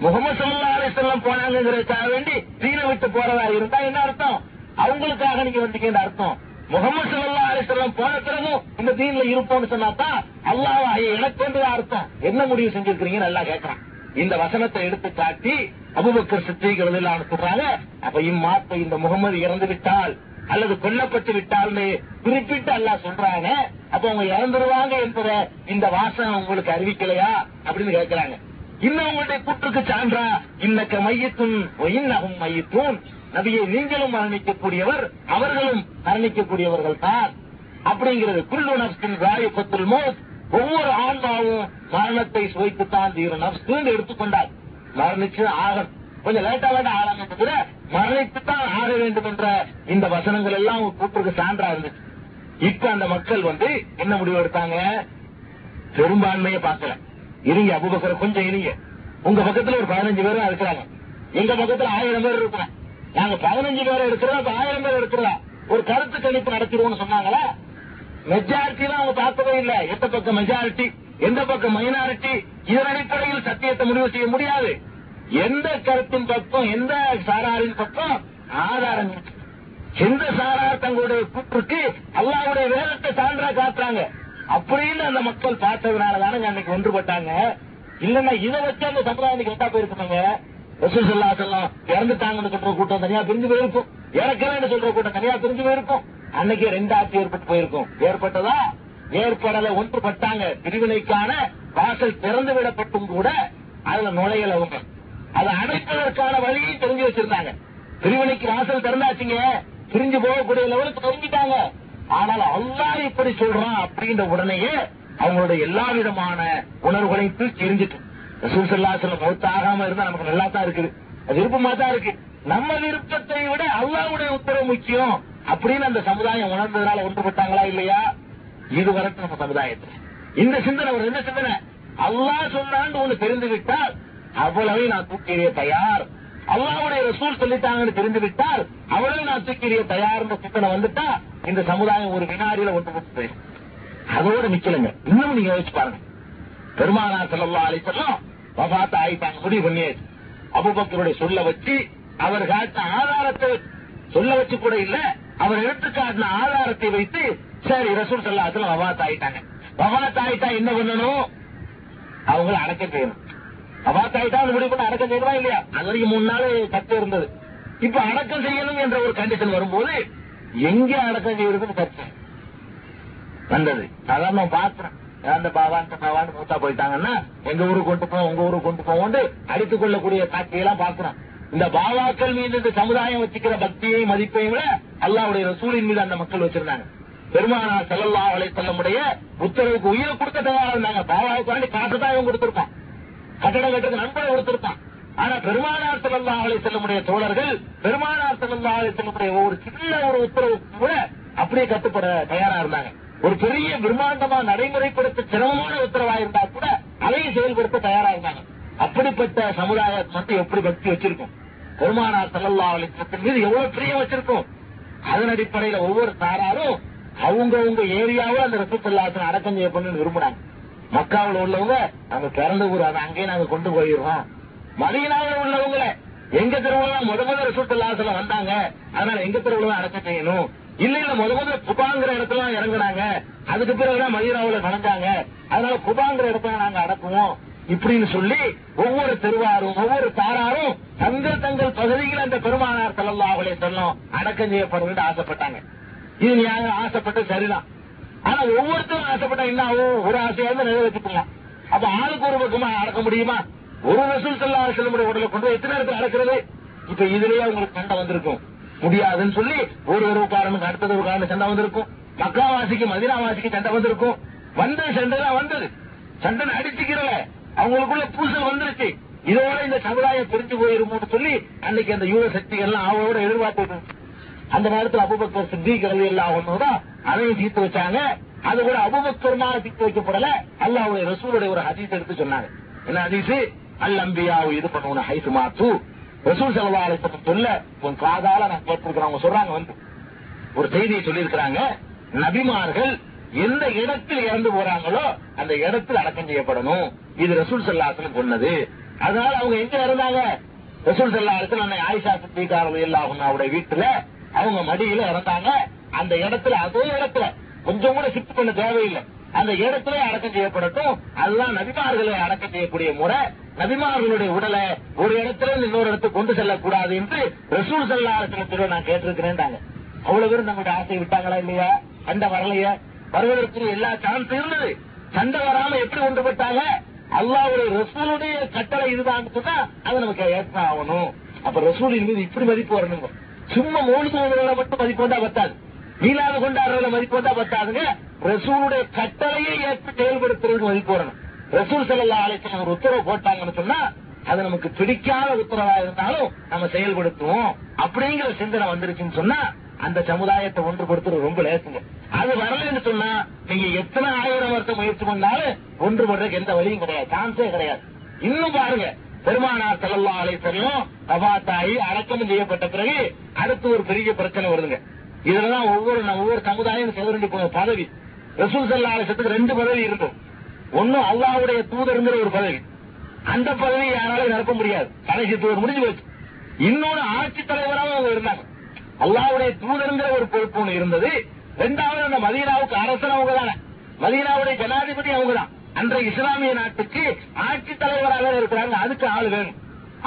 முகமது ஸல்லல்லாஹு அலைஹி வஸல்லம் போனாங்கிறதுக்காக வேண்டி தீனை விட்டு போறதா இருந்தா என்ன அர்த்தம்? அவங்களுக்காக நீங்க வந்தீங்கன்னு அர்த்தம். முகமது ஸல்லல்லாஹு அலைஹி வஸல்லம் போன பிறகும் இந்த தீன்ல இருப்போம்னு சொன்னாதான் அல்லாஹ் எனக்கு அர்த்தம். என்ன முடிவு செஞ்சிருக்கீங்க? நல்லா கேட்கிறான். இந்த வசனத்தை எடுத்து காட்டி அபூபக்கர் சித்தீக் ரலியல்லாஹு அன்ஹு சொல்றாங்க, அப்ப இம்மாத்த இந்த முகமது இறந்து விட்டால் அல்லது கொல்லப்பட்டு விட்டால்னு குறிப்பிட்டு அல்லாஹ் சொல்றாங்க. அப்ப அவங்க இறந்துருவாங்க என்பதை இந்த வாசகம் உங்களுக்கு அறிவிக்கலையா அப்படின்னு கேட்கிறாங்க. இன்னும் உங்களுடைய கூற்றுக்கு சான்றா? இன்னக்க மையத்துன் இன்னகும் மையத்தூன், நபியை நீங்களும் மரணிக்கக்கூடியவர் அவர்களும் மரணிக்கக்கூடியவர்கள் தான் அப்படிங்கிறது. குல்லு நஃப்ஸின் ஸாயிகத்துல் மௌத், ஒவ்வொரு ஆன்மாவும் மரணத்தை சுவைத்துத்தான் தீரும். நஃப்ஸ் எடுத்துக்கொண்டால் மரணிச்சு ஆகணும். கொஞ்சம் லேட்டா வேண்டாம் ஆளாங்க கூட மரணித்துத்தான் ஆக வேண்டும் என்ற இந்த வசனங்கள் எல்லாம் கூற்றுக்கு சான்றா இருந்துச்சு. இப்ப அந்த மக்கள் என்ன முடிவு எடுத்தாங்க? பெரும்பான்மையை பார்க்கல. இருங்க அபூபக்கர் கொஞ்சம் இருங்க. உங்க பக்கத்துல ஒரு 15 பேரும் இருக்கிறாங்க, எங்க பக்கத்துல 1000 பேர் இருக்கிறாங்க. நாங்க 15 பேரை எடுக்கிறோம், 1000 பேர் எடுக்கிறோம். ஒரு கருத்து கணிப்பு நடத்திடுவோம்னு சொன்னாங்களா? மெஜாரிட்டி தான் அவங்க பார்க்கவே இல்லை. எந்த பக்கம் மெஜாரிட்டி எந்த பக்கம் மைனாரிட்டி, இதன் அடிப்படையில் சத்தியத்தை முடிவு செய்ய முடியாது. எந்த கருத்தின் பக்கம் எந்த சாராரின் பக்கம் ஆதாரம், எந்த சாரார் தங்களுடைய கூற்றுக்கு அல்லாஹ்வுடைய வேதத்தை சான்றா காட்டுறாங்க அப்படின்னு அந்த மக்கள் பார்த்ததுனாலதானே அன்னைக்கு ஒன்றுபட்டாங்க. இல்லன்னா இதை வச்சு அந்த சமுதாயம் கெட்டா போயிருக்காங்க. ரசூல் ஸல்லல்லாஹு அலைஹி வஸல்லம் இறந்துட்டாங்கன்னு சொல்ற கூட்டம் தனியா பிரிஞ்சு போயிருக்கும், இறக்கலன்னு சொல்ற கூட்டம் தனியா பிரிஞ்சு போயிருக்கும். அன்னைக்கு 2 ஆட்சி ஏற்பட்டு போயிருக்கும். ஏற்பட்டதா? ஏற்படல. ஒன்றுபட்டாங்க. பிரிவினைக்கான வாசல் திறந்து விடப்பட்டும் கூட அதுல நுழையல. அவங்க அதை அடைப்பதற்கான வழியை தெரிஞ்சு வச்சிருந்தாங்க. பிரிவினைக்கு வாசல் திறந்தாச்சுங்க, பிரிஞ்சு போகக்கூடிய லெவலுக்கு தெரிஞ்சுட்டாங்க. ஆனால் அல்லாஹ் இப்படி சொல்றான் அப்படின்ற உடனேயே அவங்களுடைய எல்லா விதமான உணர்வுகளையும் தூக்கி எரிஞ்சிட்டு, ரசூல் ஸல்லல்லாஹு அலைஹி வஸல்லம் மௌத்தாகாம இருந்தா நமக்கு நல்லா தான் இருக்குது, அது விருப்பமா தான் இருக்கு, நம்ம விருப்பத்தை விட அல்லாஹ்வுடைய உத்தரவு முக்கியம் அப்படின்னு அந்த சமுதாயம் உணர்ந்ததுனால ஒன்றுபட்டாங்களா இல்லையா? இது வரைக்கும் நம்ம சமுதாயத்தில் இந்த சிந்தனை ஒரு என்ன சிந்தனை? அல்லாஹ் சொன்னான்னு ஒண்ணு தெரிந்து விட்டால் அவ்வளவை நான் தூக்கி எறிய தயார், அல்லாஹ்வுடைய ரசூல் சொல்லிட்டாங்கன்னு தெரிந்து விட்டால் அவ்வளவு நான் தூக்கி எறிய தயார் சிந்தனை வந்துட்டா இந்த சமுதாயம் ஒரு வினாடியில ஒன்றுபட்டு போயிடும். அதோட நிக்கலங்க. இன்னும் நீங்க யோசிச்சு பாருங்க. பெருமானார் ஸல்லல்லாஹு அலைஹி வஸல்லம் வஃபாத் ஆயிட்டாங்க, முடிவு பண்ணியாச்சு. அபூபக்கருடைய சொல்ல வச்சு அவர் காட்டின ஆதாரத்தை சொல்ல வச்சு கூட இல்ல, அவர் எடுத்து காட்டின ஆதாரத்தை வைத்து சரி ரசூல் ஸல்லல்லாஹு அலைஹி வஸல்லம் வஃபாத் ஆயிட்டாங்க. வஃபாத் ஆயிட்டா என்ன பண்ணணும்? அவங்களை அடக்கம் செய்யணும். வஃபாத் ஆயிட்டா முடிவு பண்ண அடக்கம் செய்யணுமா இல்லையா? அது வரைக்கும் 3 நாள் கத்து இருந்தது. இப்ப அடக்கம் செய்யணும் என்ற ஒரு கண்டிஷன் வரும்போது எங்க அடக்கம் செய்யறதுன்னு கத்து வந்தது. அதான் நான் பாக்குறேன். அந்த பாவான்னு மூத்தா போயிட்டாங்கன்னா எங்க ஊருக்கு கொண்டு போவோம் உங்க ஊருக்கு கொண்டு போவோம் அடித்துக் கொள்ளக்கூடிய காட்சியெல்லாம் பாக்குறோம். இந்த பாவாக்கள் மீது இந்த சமுதாயம் வச்சுக்கிற பக்தியை மதிப்பையும் விட அல்லாஹ்வுடைய ரசூலின் மீது அந்த மக்கள் வச்சிருந்தாங்க. பெருமானார் ஸல்லல்லாஹு அலைஹி வஸல்லமுடைய உத்தரவுக்கு உயிரை கொடுக்க தயாரா இருந்தாங்க. பாவாவுக்கு வேண்டி காசு தான் இவன் கொடுத்திருப்பான், கட்டடம் கட்டுறதுக்கு நண்பரை கொடுத்திருப்பான். ஆனா பெருமானார் ஸல்லல்லாஹு அலைஹி வஸல்லமுடைய தோழர்கள் பெருமானார் ஸல்லல்லாஹு அலைஹி வஸல்லமுடைய ஒரு சின்ன ஒரு உத்தரவுக்கு கூட அப்படியே கட்டுப்பட தயாரா இருந்தாங்க. ஒரு பெரிய பிரம்மாண்டமா நடைமுறைப்படுத்த சிரமமான உத்தரவா இருந்தா கூட அதையும் செயல்படுத்த தயாரா இருந்தாங்க. அப்படிப்பட்ட சமுதாயம் மட்டும் எப்படி பக்தி வச்சிருக்கும்? பெருமானார் ஸல்லல்லாஹு அலைஹி வஸல்லம் மீது எவ்வளவு பிரியம் வச்சிருக்கும்? அதன் அடிப்படையில ஒவ்வொரு சாராரும் அவங்க ஏரியாவை அந்த ரசூல் ஸல்லல்லாஹு அலைஹி வஸல்லம் அடக்கம் செய்யப்படணும்னு விரும்புறாங்க. மக்காவில் உள்ளவங்க நாங்க பிறந்த ஊர், அதை அங்கேயே நாங்க கொண்டு போயிடுறோம். மதீனாவில் உள்ளவங்கள எங்க தெருவுல முதல் ரசூல் ஸல்லல்லாஹு அலைஹி வஸல்லம் வந்தாங்க, அதனால எங்க தெருவுல அடக்கம் செய்யணும். இல்ல முதல்ல குபாங்கிற இடத்துல இறங்குனாங்க, அதுக்கு பிறகுதான் மதீனாவுல நுழைஞ்சாங்க, அதனால குபாங்கிற இடத்துல நாங்க அடக்குவோம் இப்படின்னு சொல்லி ஒவ்வொரு தெருவாரும் ஒவ்வொரு தாராரும் தங்கள் பகுதியில் அந்த பெருமானார் ஸல்லல்லாஹு அலைஹி வஸல்லம் அடக்கம் செய்யப்படும் ஆசைப்பட்டாங்க. இது நியாயம், ஆசைப்பட்டு சரிதான். ஆனா ஒவ்வொருத்தரும் ஆசைப்பட்டா என்ன ஆகும்? ஒரு ஆசையாவது நிறைவேற்றிக்கலாம். அப்ப ஆளுக்கு ஒரு பக்கமா அடக்க முடியுமா? ஒரு ரசூல் ஸல்லல்லாஹு அலைஹி வஸல்லம் உடலை கொண்டு எத்தனை இடத்துல அடக்கிறது? இப்ப இதுலயே உங்களுக்கு சண்டை வந்திருக்கும். முடியாதுன்னு சொல்லி ஒரு காரணம் அடுத்தது ஒரு காரணம் சண்டை வந்திருக்கும். மக்காவாசிக்கு மதீனாவாசிக்கு சண்டை வந்திருக்கும். சண்டை தான் வந்தது. சண்டை அடிச்சுக்கிறல அவங்களுக்குள்ள பூசல் வந்துருச்சு. இதோட இந்த சமுதாயம் பிரிஞ்சு போயிருமோன்னு சொல்லி அன்னைக்கு அந்த யூத சக்திகள்லாம் அவரோட எதிர்பார்த்து அந்த நேரத்தில் அபூபக்கர் சித்திக் ரலியல்லாஹு அன்ஹு தான் அதையும் தீர்த்து வச்சாங்க. அது கூட அபூபக்கர்னால தீர்த்து வைக்கப்படல, அல்லாஹ்வுடைய ரசூலுடைய ஒரு ஹதீஸ் எடுத்து சொன்னாங்க. என்ன ஹதீஸ்? அல் அன்பியாவு இது பண்ணுவோம் ஹைசு மாத்து ரசூல் ஸல்லல்லாஹு அலைஹி வஸல்லம் சொல்ல உன் காதால நான் கேட்டிருக்கிறேன். அவங்க சொல்றாங்க வந்து ஒரு செய்தியை சொல்லி இருக்கிறாங்க. நபிமார்கள் எந்த இடத்தில் இறந்து போறாங்களோ அந்த இடத்தில் அடக்கம் செய்யப்படணும். இது ரசூல் ஸல்லல்லாஹு அலைஹி வஸல்லம் சொன்னது. அதனால அவங்க எங்க இருந்தாங்க? ரசூல் ஸல்லல்லாஹு அலைஹி வஸல்லம் ஆயிஷா சித்திகா ரலியல்லாஹு அன்ஹாவுடைய வீட்டுல அவங்க மடியில இறந்தாங்க. அந்த இடத்துல அதே இடத்துல கொஞ்சம் கூட ஷிஃப்ட் பண்ண தேவையில்லை. அந்த இடத்துல அடக்கம் செய்யப்படட்டும். அதுதான் நபிமார்களை அடக்கம் செய்யக்கூடிய முறை. நபிமார்களுடைய உடலை ஒரு இடத்துல இன்னொரு இடத்துக்கு கொண்டு செல்லக்கூடாது என்று ரசூல் ஸல்லல்லாஹு அலைஹி வஸல்லம் நான் கேட்டிருக்கிறேன். அவ்வளவு பேரும் நம்மளுடைய ஆசையை விட்டாங்களா இல்லையா? சண்டை வரலையா? வருவதற்கு எல்லா சான்ஸ் இருந்தது. சண்டை வராம எப்படி ஒன்றுபட்டாங்க? அல்லாஹ்வுடைய ரசூலுடைய கட்டளை இதுதான் சொன்னா அதை நமக்கு ஏற்க ஆகணும். அப்ப ரசூலின் மீது இப்படி மதிப்பு வரணுங்க. சும்மா மௌலிகளை மட்டும் மதிப்பு வந்தா பத்தாது, மீளாது கொண்டாடுறதுல மதிப்பு வந்தா பத்தாதுங்க. ரசூலுடைய கட்டளையை ஏற்று செயல்படுத்துறதுக்கு மதிப்பு வரணும். ரசூல் ஸல்லல்லாஹு அலைஹி வஸல்லம் ஒரு உத்தரவு போட்டாங்கன்னு சொன்னா அது நமக்கு பிடிக்காத உத்தரவா இருந்தாலும் நம்ம செயல்படுத்துவோம் அப்படிங்கிற சிந்தனை வந்துருச்சுன்னு சொன்னா அந்த சமுதாயத்தை ஒன்றுபடுத்துறது ரொம்ப லேசுங்க. அது வரலன்னு சொன்னா நீங்க எத்தனை 1000 வருஷம் முயற்சி பண்ணாலும் ஒன்றுபடுறதுக்கு எந்த வழியும் கிடையாது, சான்ஸே கிடையாது. இன்னும் பாருங்க, பெருமானார் ஸல்லல்லாஹு அலைஹி வஸல்லம் வஃபாத்தாகி அடக்கம் செய்யப்பட்ட பிறகு அடுத்து ஒரு பெரிய பிரச்சனை வருதுங்க. இதுலதான் ஒவ்வொரு சமுதாயம் செவரண்டி போன பதவி. ரசூல் ஸல்லல்லாஹு அலைஹி வஸல்லம் 2 பதவி இருக்கும். ஒன்னு அல்லாஹ்வுடைய தூதர்ங்கிற ஒரு பதவி, அந்த பதவி யாராலும் நிரப்ப முடியாது, கடைசி தூதர் முடிஞ்சு போச்சு. இன்னொன்னு ஆட்சி தலைவராக அவங்க இருந்தாங்க. அல்லாஹ்வுடைய தூதர்ங்கிற ஒரு பொறுப்பு ஒன்று இருந்தது. இரண்டாவது அந்த மதீனாவுக்கு அரசன் அவங்க தானே, மதீனாவுடைய ஜனாதிபதி அவங்க தான். அன்றைய இஸ்லாமிய நாட்டுக்கு ஆட்சி தலைவராக இருக்கிறாங்க. அதுக்கு ஆள் வேணும்.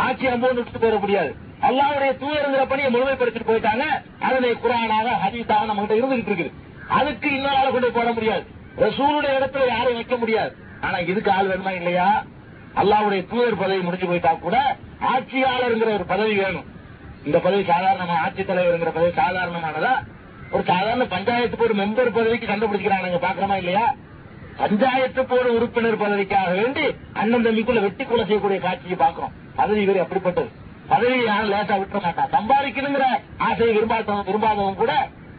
ஆட்சி அம்போன்னு விட்டு போயிட முடியாது. அல்லாஹ்வுடைய தூதர்ங்கிற பணியை முழுமைப்படுத்திட்டு போயிட்டாங்க. அதனை குர்ஆனாக ஹதீஸாக நம்ம கிட்ட இருந்துகிட்டு இருக்குது. அதுக்கு இன்னொரு ஆளை கொண்டு போட முடியாது. ரசூலுடைய இடத்துல யாரையும் வைக்க முடியாது. ஆனா இதுக்கு ஆள் வேணுமா இல்லையா? அல்லாஹ்வுடைய தூதர் பதவி முடிஞ்சு போயிட்டா கூட ஆட்சியாளருங்கிற ஒரு பதவி வேணும். இந்த பதவி சாதாரணமா, ஆட்சி தலைவருங்கிற பதவி சாதாரணமானதா? ஒரு சாதாரண பஞ்சாயத்து போர்டு மெம்பர் பதவிக்கு கண்டுபிடிக்கிறாங்க, பாக்குறோமா இல்லையா? பஞ்சாயத்து போர்டு உறுப்பினர் பதவிக்காக வேண்டி அண்ணன் தம்பிக்குள்ள வெட்டி கொலை செய்யக்கூடிய காட்சியை பாக்குறோம். பதவி வேறு அப்படிப்பட்டது. பதவி யாரும் லேசா விட்டுற மாட்டான். சம்பாதிக்கணுங்கிற ஆசையை விரும்பாதவங்க கூட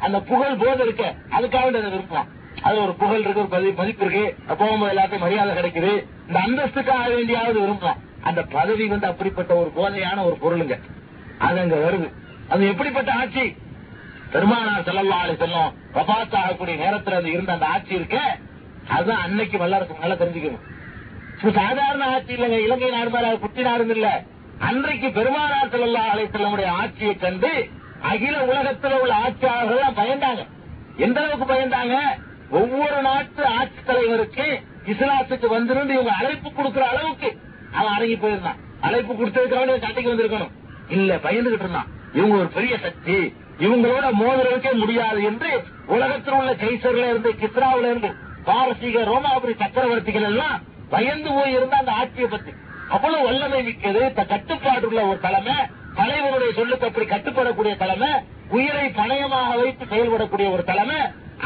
அந்த புகழ் போது இருக்க அதுக்காக அதை விரும்புவான். அது ஒரு புகழ் இருக்கு, ஒரு பதவி மதிப்பு இருக்கு, போகும்போது எல்லாத்தையும் மரியாதை கிடைக்குது, இந்த அந்தஸ்துக்காக வேண்டியாவது விரும்புவான். அந்த பதவி அப்படிப்பட்ட ஒரு போதையான ஒரு பொருளுங்க. அது அங்க வருது. அது எப்படிப்பட்ட ஆட்சி? பெருமானார் ஸல்லல்லாஹு அலைஹி வஸல்லம் வஃபாத் ஆகக்கூடிய நேரத்தில் அது இருந்த அந்த ஆட்சி இருக்க, அதுதான் அன்னைக்கு வல்லரசு நல்லா தெரிஞ்சுக்கணும். சாதாரண ஆட்சி இல்லைங்க. இலங்கை நாடு மேல குட்டி நாடு இல்ல. அன்றைக்கு பெருமானார் ஸல்லல்லாஹு அலைஹி வஸல்லமுடைய ஆட்சியை கண்டு அகில உலகத்தில் உள்ள ஆட்சியாளர்கள் பயந்தாங்க. எந்த அளவுக்கு பயந்தாங்க? ஒவ்வொரு நாட்டு ஆட்சி தலைவருக்கு இஸ்லாத்துக்கு வந்திருந்து இவங்க அழைப்பு கொடுக்கிற அளவுக்கு அவன் அடங்கி போயிருந்தான். அழைப்பு கொடுத்ததுக்காக சண்டைக்கு வந்திருக்கணும் இல்ல, பயந்துகிட்டு இருந்தான். இவங்க ஒரு பெரிய சக்தி, இவங்களோட மோதுறதுக்கே முடியாது என்று உலகத்தில் உள்ள கைசர்ல இருந்து, கிஸ்ராவில இருந்து, பாரசீக ரோமாபுரி சக்கரவர்த்திகள் எல்லாம் பயந்து போய் இருந்த அந்த ஆட்சியை பத்தி. அவ்வளவு வல்லமை மிக்கது, கட்டுப்பாடு உள்ள ஒரு தலைமை, தலைவருடைய சொல்லுக்கு அப்படி கட்டுப்படக்கூடிய தலைமை, உயிரை பணயமாக வைத்து செயல்படக்கூடிய ஒரு தலைமை.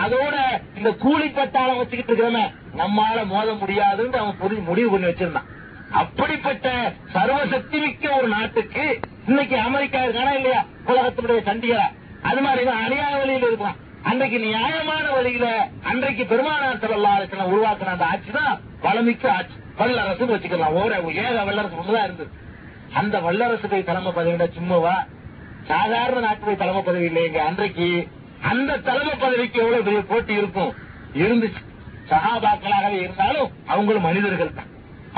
அதோட இந்த கூலிப்பட்டாளம் வச்சுக்கிட்டு இருக்கிறவன் நம்மால மோத முடியாதுன்னு அவன் முடிவு பண்ணி வச்சிருந்தான். அப்படிப்பட்ட சர்வசக்தி மிக்க ஒரு நாட்டுக்கு இன்னைக்கு அமெரிக்கா இருக்கானா இல்லையா? உலகத்தினுடைய சண்டிகரா அது மாதிரி அநியாய வழியில் இருக்கலாம். அன்றைக்கு நியாயமான வழியில அன்றைக்கு பெருமானார் ஸல்லல்லாஹு அலைஹி வஸல்லம் உருவாக்கின அந்த ஆட்சி தான் வளமிக்க ஆட்சி. வல்லரசு வச்சுக்கலாம். ஏக வல்லரசு ஒண்ணுதான் இருந்தது. அந்த வல்லரசுடைய தலைமை பதவியோட சும்மாவா? சாதாரண நாட்டுடைய தலைமை பதவி இல்லைங்க. அன்றைக்கு அந்த தலைமை பதவிக்கு எவ்வளவு பெரிய போட்டி இருக்கும் இருந்துச்சு. சஹாபாக்களாகவே இருந்தாலும் அவங்களும் மனிதர்கள் தான்.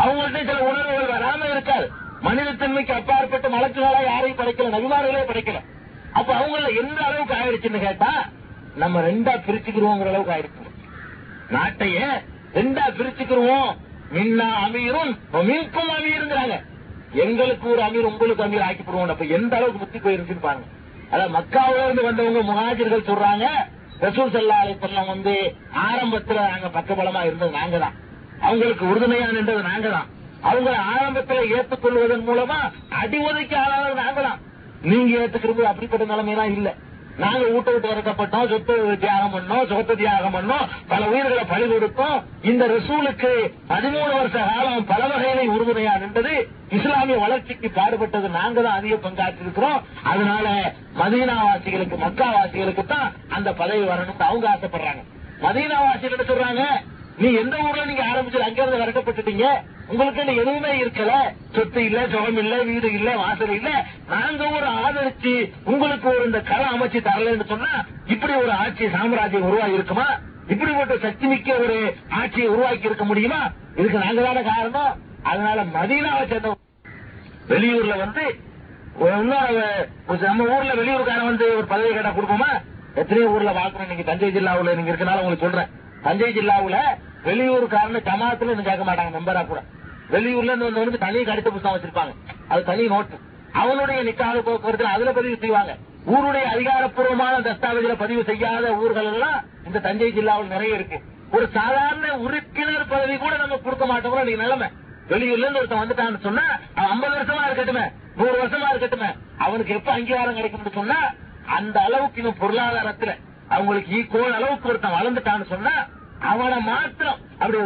அவங்கள்ட்ட சில உணர்வுகள் வராம இருக்காது. மனிதத்தன்மைக்கு அப்பாற்பட்ட மலக்குகளா யாரையும் படைக்கல, நபிமார்களே படைக்கல. அப்ப அவங்கள எந்த அளவுக்கு ஆயிடுச்சுன்னு கேட்டா, நம்ம 2ஆ பிரிச்சுக்கிறோங்கிற அளவுக்கு ஆயிடுச்சு. நாட்டைய 2ஆ பிரிச்சுக்கிறோம். மின்னா அமீரும் மின்கும் அமீருங்கிறாங்க. எங்களுக்கு ஒரு அமீர், உங்களுக்கு அமீர் ஆக்கிப்படுவோம். அப்ப எந்த அளவுக்கு முத்தி போயிருச்சுன்னு பாருங்க. அதான் மக்காவில இருந்து வந்தவங்க முஹாஜிர்கள் சொல்றாங்க, ரசூல் ஸல்லல்லாஹு அலைஹி வஸல்லம் வந்து ஆரம்பத்துல நாங்க பக்கபலமா இருந்தது நாங்க தான், அவங்களுக்கு உறுதுணையா நின்றது நாங்க தான், அவங்க ஆரம்பத்துல ஏற்றுக்கொள்வதன் மூலமா அடி உதைக்கு ஆளானது நாங்க தான். நீங்க ஏத்துக்கிறது அப்படிப்பட்ட நிலைமையெல்லாம் இல்ல. நாங்க வீட்டை விட்டு இறக்கப்பட்டோம், சொத்து தியாகம் பண்ணோம், சொத்து தியாகம் பண்ணோம், பல உயிர்களை பலி கொடுத்தோம். இந்த ரசூலுக்கு 13 வருஷ காலம் பல வகையில உறுதுணையா நின்றது, இஸ்லாமிய வளர்ச்சிக்கு பாடுபட்டது நாங்க தான் அதிக பங்காற்றி இருக்கிறோம். அதனால மதீனாவாசிகளுக்கு மக்காவாசிகளுக்கு தான் அந்த பதவி வரணும்னு அவங்க ஆசைப்படுறாங்க. மதீனாவாசிகள் சொல்றாங்க, நீ எந்த ஊர்ல நீங்க ஆரம்பிச்சு அங்க இருந்து விரட்டப்பட்டுட்டீங்க, உங்களுக்கு எதுவுமே இருக்கல, சொத்து இல்ல, சுகம் இல்ல, வீடு இல்ல, வாசல் இல்ல, நாங்க ஒரு ஆதரிச்சு உங்களுக்கு ஒரு இந்த களம் அமைச்சு தரலன்னு சொன்னா இப்படி ஒரு ஆட்சி சாம்ராஜ்யம் உருவாகி இருக்குமா? இப்படிப்பட்ட சக்தி மிக்க ஒரு ஆட்சியை உருவாக்கி இருக்க முடியுமா? இதுக்கு நாங்க தானே காரணம். அதனால மதீனாவை சேர்ந்த வெளியூர்ல வந்து நம்ம ஊர்ல வெளியூர்காரன் வந்து ஒரு பதவி கேட்டா கொடுப்போமா? எத்தனையோ ஊர்ல பாக்குறோம். நீங்க தஞ்சை ஜில்லாவுல நீங்க இருக்கனால உங்களுக்கு சொல்றேன். தஞ்சை ஜில்லாவுல வெளியூருக்காரன் ஜமாத்துல இருந்து கேட்க மாட்டாங்க, மெம்பரா கூட. வெளியூர்ல இருந்து வந்து தனி கடித புத்தகம் வச்சிருப்பாங்க, அது தனி நோட்டு. அவனுடைய நிக்காக போக்குவரத்து அதுல பதிவு செய்வாங்க. ஊருடைய அதிகாரப்பூர்வமான தஸ்தாவேஜில பதிவு செய்யாத ஊர்கள் எல்லாம் இந்த தஞ்சை ஜில்லாவில் நிறைய இருக்கு. ஒரு சாதாரண உறுப்பினர் பதவி கூட நம்ம கொடுக்க மாட்டோம் நிலைமை. வெளியூர்ல இருந்து ஒருத்தன் வந்துட்டான்னு சொன்னா 50 வருஷமா இருக்கட்டுமே, 100 வருஷமா இருக்கட்டுமே, அவனுக்கு எப்ப அங்கீகாரம் கிடைக்கும்னு சொன்னா அந்த அளவுக்கு இன்னும் பொருளாதாரத்துல அவங்களுக்கு ஈக்குவல் அளவுக்கு ஒருத்தன் வளர்ந்துட்டான்னு சொன்னா அவனை மாத்திரம் அப்படி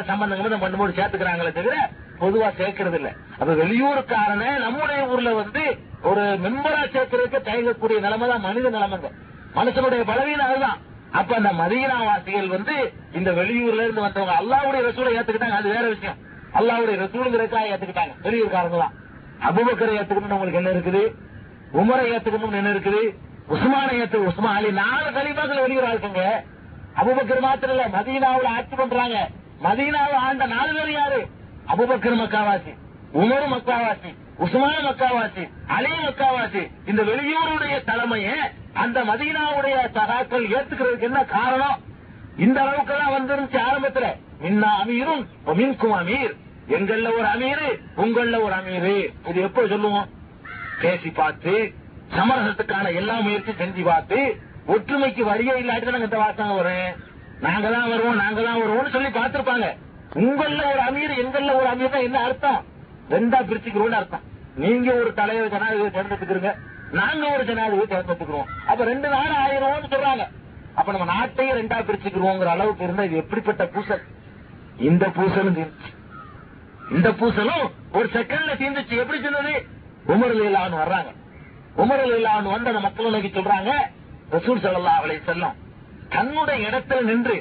சம்பந்தம் பண்ணும்போது சேர்த்துக்கிறாங்களே தவிர பொதுவா சேர்க்கறது இல்ல. அப்ப வெளியூருக்காரன நம்முடைய ஊர்ல வந்து ஒரு மெம்பரா சேர்க்கறதுக்கு தயங்கக்கூடிய நிலைமை தான் மனித நிலைமைங்க. மனுஷனுடைய பலவீனம் அதுதான். அப்ப அந்த மதீனாவாசிகள் வந்து இந்த வெளியூர்ல இருந்து வந்தவங்க அல்லாஹ்வுடைய ரசூலை ஏத்துக்கிட்டாங்க, அது வேற விஷயம். அல்லாஹ்வுடைய ரசூலுங்கிறதுக்காக ஏத்துக்கிட்டாங்க வெளியூர்காரங்க தான். அபூபக்கரை ஏத்துக்கணும்னு உங்களுக்கு என்ன இருக்குது, உமரை ஏத்துக்கணும்னு என்ன இருக்குது, உஸ்மானை உஸ்மான் அலி 4 கலீஃபாக்கள் வெளியூர் ஆளுங்க. அபூபக்கர் மாத்திரம் இல்ல, மதீனாவுல ஆட்சி பண்றாங்க. மதீனாவை ஆண்ட 4 பேர் யாரு? அபூபக்கர் மக்காவாசி, உமர் மக்காவாசி, உஸ்மான் மக்காவாசி, அலி மக்காவாசி. இந்த வெளியூருடைய தலைமையை அந்த மதீனாவுடைய சகாக்கள் ஏத்துக்கிறதுக்கு என்ன காரணம்? இந்த அளவுக்கு எல்லாம் வந்துருந்துச்சு ஆரம்பத்துல. மின்னா அமீரும் மின்கும் அமீர், எங்கள்ல ஒரு அமீரு உங்கள்ல ஒரு அமீரு. இது எப்போ சொல்லுவோம்? பேசி பார்த்து சமரசத்துக்கான எல்லா முயற்சியும் செஞ்சு பார்த்து ஒற்றுமைக்கு வழியே இல்லாட்டி நாங்க இந்த வாசகம் வரும், நாங்க தான் வருவோம்னு சொல்லி பார்த்திருப்பாங்க. உங்கள்ல ஒரு அமீர் எங்கள்ல ஒரு அமீர் தான் என்ன அர்த்தம்? 2ஆ பிரிச்சுக்கிறோம்னு அர்த்தம். நீங்க ஒரு தலைவர் ஜனாதிபதி தேர்ந்தெடுத்துக்கிறீங்க, நாங்க ஒரு ஜனாதிபதி தேர்ந்தெடுத்துக்கிறோம், அப்ப 2 நாள் ஆயிரம்னு சொல்றாங்க. அப்ப நம்ம நாட்டையே 2ஆ பிரிச்சுக்கிறோங்கிற அளவுக்கு இருந்தா இது எப்படிப்பட்ட பூசல்? இந்த பூசலும் தீர்ந்துச்சு. இந்த பூசலும் ஒரு செகண்ட்ல தீர்ந்துச்சு. எப்படி சொன்னது? உமர் ரலியல்லாஹு வர்றாங்க. உமர் ரலியல்லாஹு வந்து அந்த மக்களுக்கு சொல்றாங்க, ரசூல் ஸல்லல்லாஹு அலைஹி வஸல்லம் தன்னுடைய இடத்துல நின்று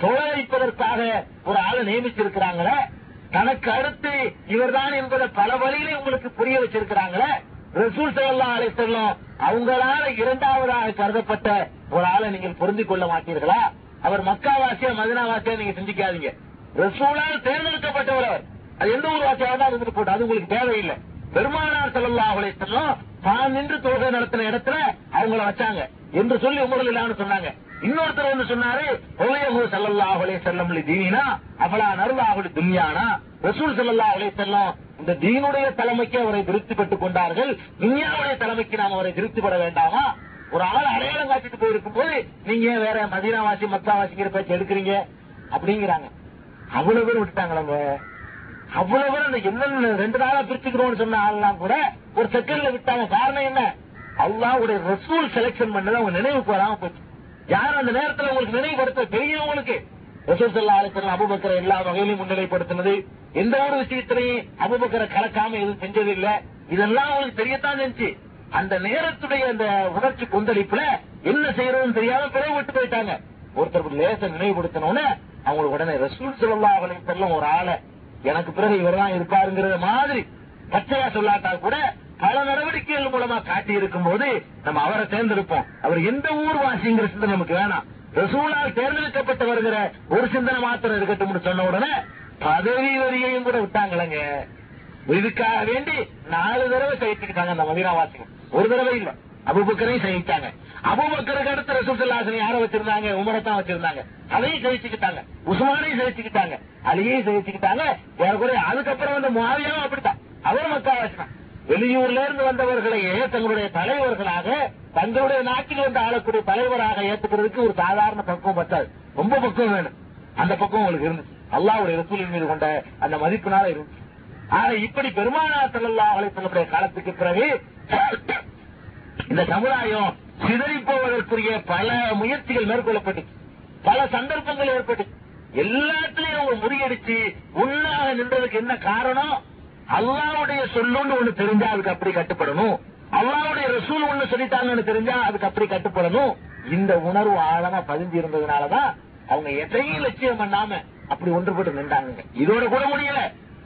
தொழிலளிப்பதற்காக ஒரு ஆளை நியமிச்சிருக்கிறாங்களே, தனக்கு அடுத்து இவர்தான் என்பதை பல வழியிலே உங்களுக்கு புரிய வச்சிருக்கிறாங்களே, ரசூல் ஸல்லல்லாஹு அலைஹி வஸல்லம் அவங்களால 2ஆவதாக கருதப்பட்ட ஒரு ஆளை நீங்கள் பொருந்திக் கொள்ள மாட்டீர்களா? அவர் மக்காவாசியா மதீனாவாசியா நீங்க சிந்திக்காதீங்க. ரசூலால் தேர்ந்தெடுக்கப்பட்டவர் அவர். அது எந்த ஒரு வாசியாக தான் இருந்துட்டு போட்டு, அது உங்களுக்கு தேவையில்லை. பெருமானார் ஸல்லல்லாஹு அலைஹி வஸல்லம் தான் நின்று தொழுகை நடத்தின இடத்துல அவங்கள வச்சாங்க என்று சொல்லி உமர் ரலியல்லாஹு சொன்னாங்க. இன்னொருத்தர் வந்து சொன்னாரு, ஒலையஹு ஸல்லல்லாஹு அலைஹி வஸல்லம் தீனினா அஃபலா நர்லாஹு துன்யானா. ரசூல் ஸல்லல்லாஹு அலைஹி வஸல்லம் இந்த தீனுடைய தலைமைக்கு அவரை திருப்திப்பட்டுக் கொண்டார்கள், துன்யாவுடைய தலைமைக்கு நாம் அவரை திருப்திப்பட வேண்டாமா? ஒரு ஆள் அடையாளம் காட்டிட்டு போயிருக்கும் போது நீங்க வேற மதீனாவாசி மக்காவாசிங்கிற பேச்சு எடுக்கிறீங்க அப்படிங்கிறாங்க. அவ்வளவு பேர் விட்டுட்டாங்களங்க. அவ்வளவு பேர் அந்த என்ன 2 நாளா பிரிச்சுக்கிறோம்னு சொன்ன ஆள்லாம் கூட ஒரு செகண்ட்ல விட்டாங்க. காரணம் என்ன? அல்லாஹ்வுடைய ரசூல் செலக்ஷன் பண்ணதை அவங்க நினைவுக்கு வராம போச்சு. யார் அந்த நேரத்தில் உங்களுக்கு நினைவுபடுத்த தெரியவங்களுக்கு? ரசூல் ஸல்லல்லாஹு அலைஹி வஸல்லம் அபூபக்கரை எல்லா வகையிலும் முன்னிலைப்படுத்தினது, எந்த ஒரு விஷயத்திலையும் அபூபக்கரை கலக்காம எதுவும் செஞ்சது இல்ல. இதெல்லாம் அவங்களுக்கு தெரியத்தான் செஞ்சு அந்த நேரத்துடைய அந்த உணர்ச்சி கொந்தளிப்புல என்ன செய்யறதுன்னு தெரியாம பிறகு விட்டு போயிட்டாங்க. ஒருத்தர் லேச நினைவுபடுத்தினோன்னு அவங்களுக்கு உடனே ரசூல் ஸல்லல்லாஹு அலைஹி வஸல்லம் ஒரு ஆளை எனக்கு பிறகு இவர் தான் இருப்பாருங்கிற மாதிரி பச்சையா சொல்லாட்டா கூட பல நடவடிக்கைகள் மூலமா காட்டி இருக்கும் போது நம்ம அவரை தேர்ந்தெடுப்போம். அவர் எந்த ஊர் வாசிங்கிற சிந்தனை நமக்கு வேணாம். ரசூலால் தேர்ந்தெடுக்கப்பட்டு வருகிற ஒரு சிந்தனை மாத்திரம் இருக்கட்டும் சொன்ன உடனே பதவி வரியையும் கூட விட்டாங்களங்க. இதுக்காக வேண்டி 4 தடவை சகிச்சுக்கிட்டாங்க அந்த மதீனாவாசிகள். ஒரு தடவை இல்ல, அபூபக்கரையும் சகிச்சாங்க. அபூபக்கருக்கு அடுத்து ரசூல் ஸல்லல்லாஹு அலைஹி வஸல்லம் யாரை வச்சிருந்தாங்க? உமரை தான் வச்சிருந்தாங்க. அதையும் சகிச்சுக்கிட்டாங்க. உஸ்மானையும் சகிச்சுக்கிட்டாங்க. அலியையும் சகிச்சுக்கிட்டாங்க. ஏறக்குறைய அதுக்கப்புறம் வந்து முஆவியாவும் அப்படித்தான். அவர் மக்காவாசி தான். வெளியூர்ல இருந்து வந்தவர்களையே தங்களுடைய தலைவர்களாக தங்களுடைய நாட்டில் வந்து ஆளக்கூடிய தலைவராக ஏற்றுக்கிறதுக்கு ஒரு சாதாரண பக்குவம் பத்தாது, ரொம்ப பக்குவம் வேணும். அந்த பக்குவம் உங்களுக்கு இருந்துச்சு, அல்லாஹ்வுடைய ரசூலின் மீது கொண்ட அந்த மதிப்பினால இருந்துச்சு. ஆக இப்படி பெருமானார் ஸல்லல்லாஹு அலைஹி வஸல்லம் காலத்துக்கு பிறகு இந்த சமுதாயம் சிதறி போவதற்குரிய பல முயற்சிகள் மேற்கொள்ளப்பட்டு, பல சந்தர்ப்பங்கள் ஏற்பட்டு, எல்லாத்திலையும் ஒரு முறியடிச்சு உண்ணாக நின்றதுக்கு என்ன காரணம்? அல்லாஹ்வுடைய சொல்லுன்னு ஒண்ணு தெரிஞ்சா அதுக்கு அப்படி கட்டுப்படணும், அல்லாஹ்வுடைய ரசூல் ஒண்ணு சொல்லிட்டாங்கன்னு தெரிஞ்சா அதுக்கு அப்படி கட்டுப்படணும். இந்த உணர்வு ஆழமா பதிஞ்சு இருந்ததுனாலதான் அவங்க எதையும் லட்சியம் பண்ணாம அப்படி ஒன்றுபட்டு நின்றாங்க. இதோட கூட முடியல.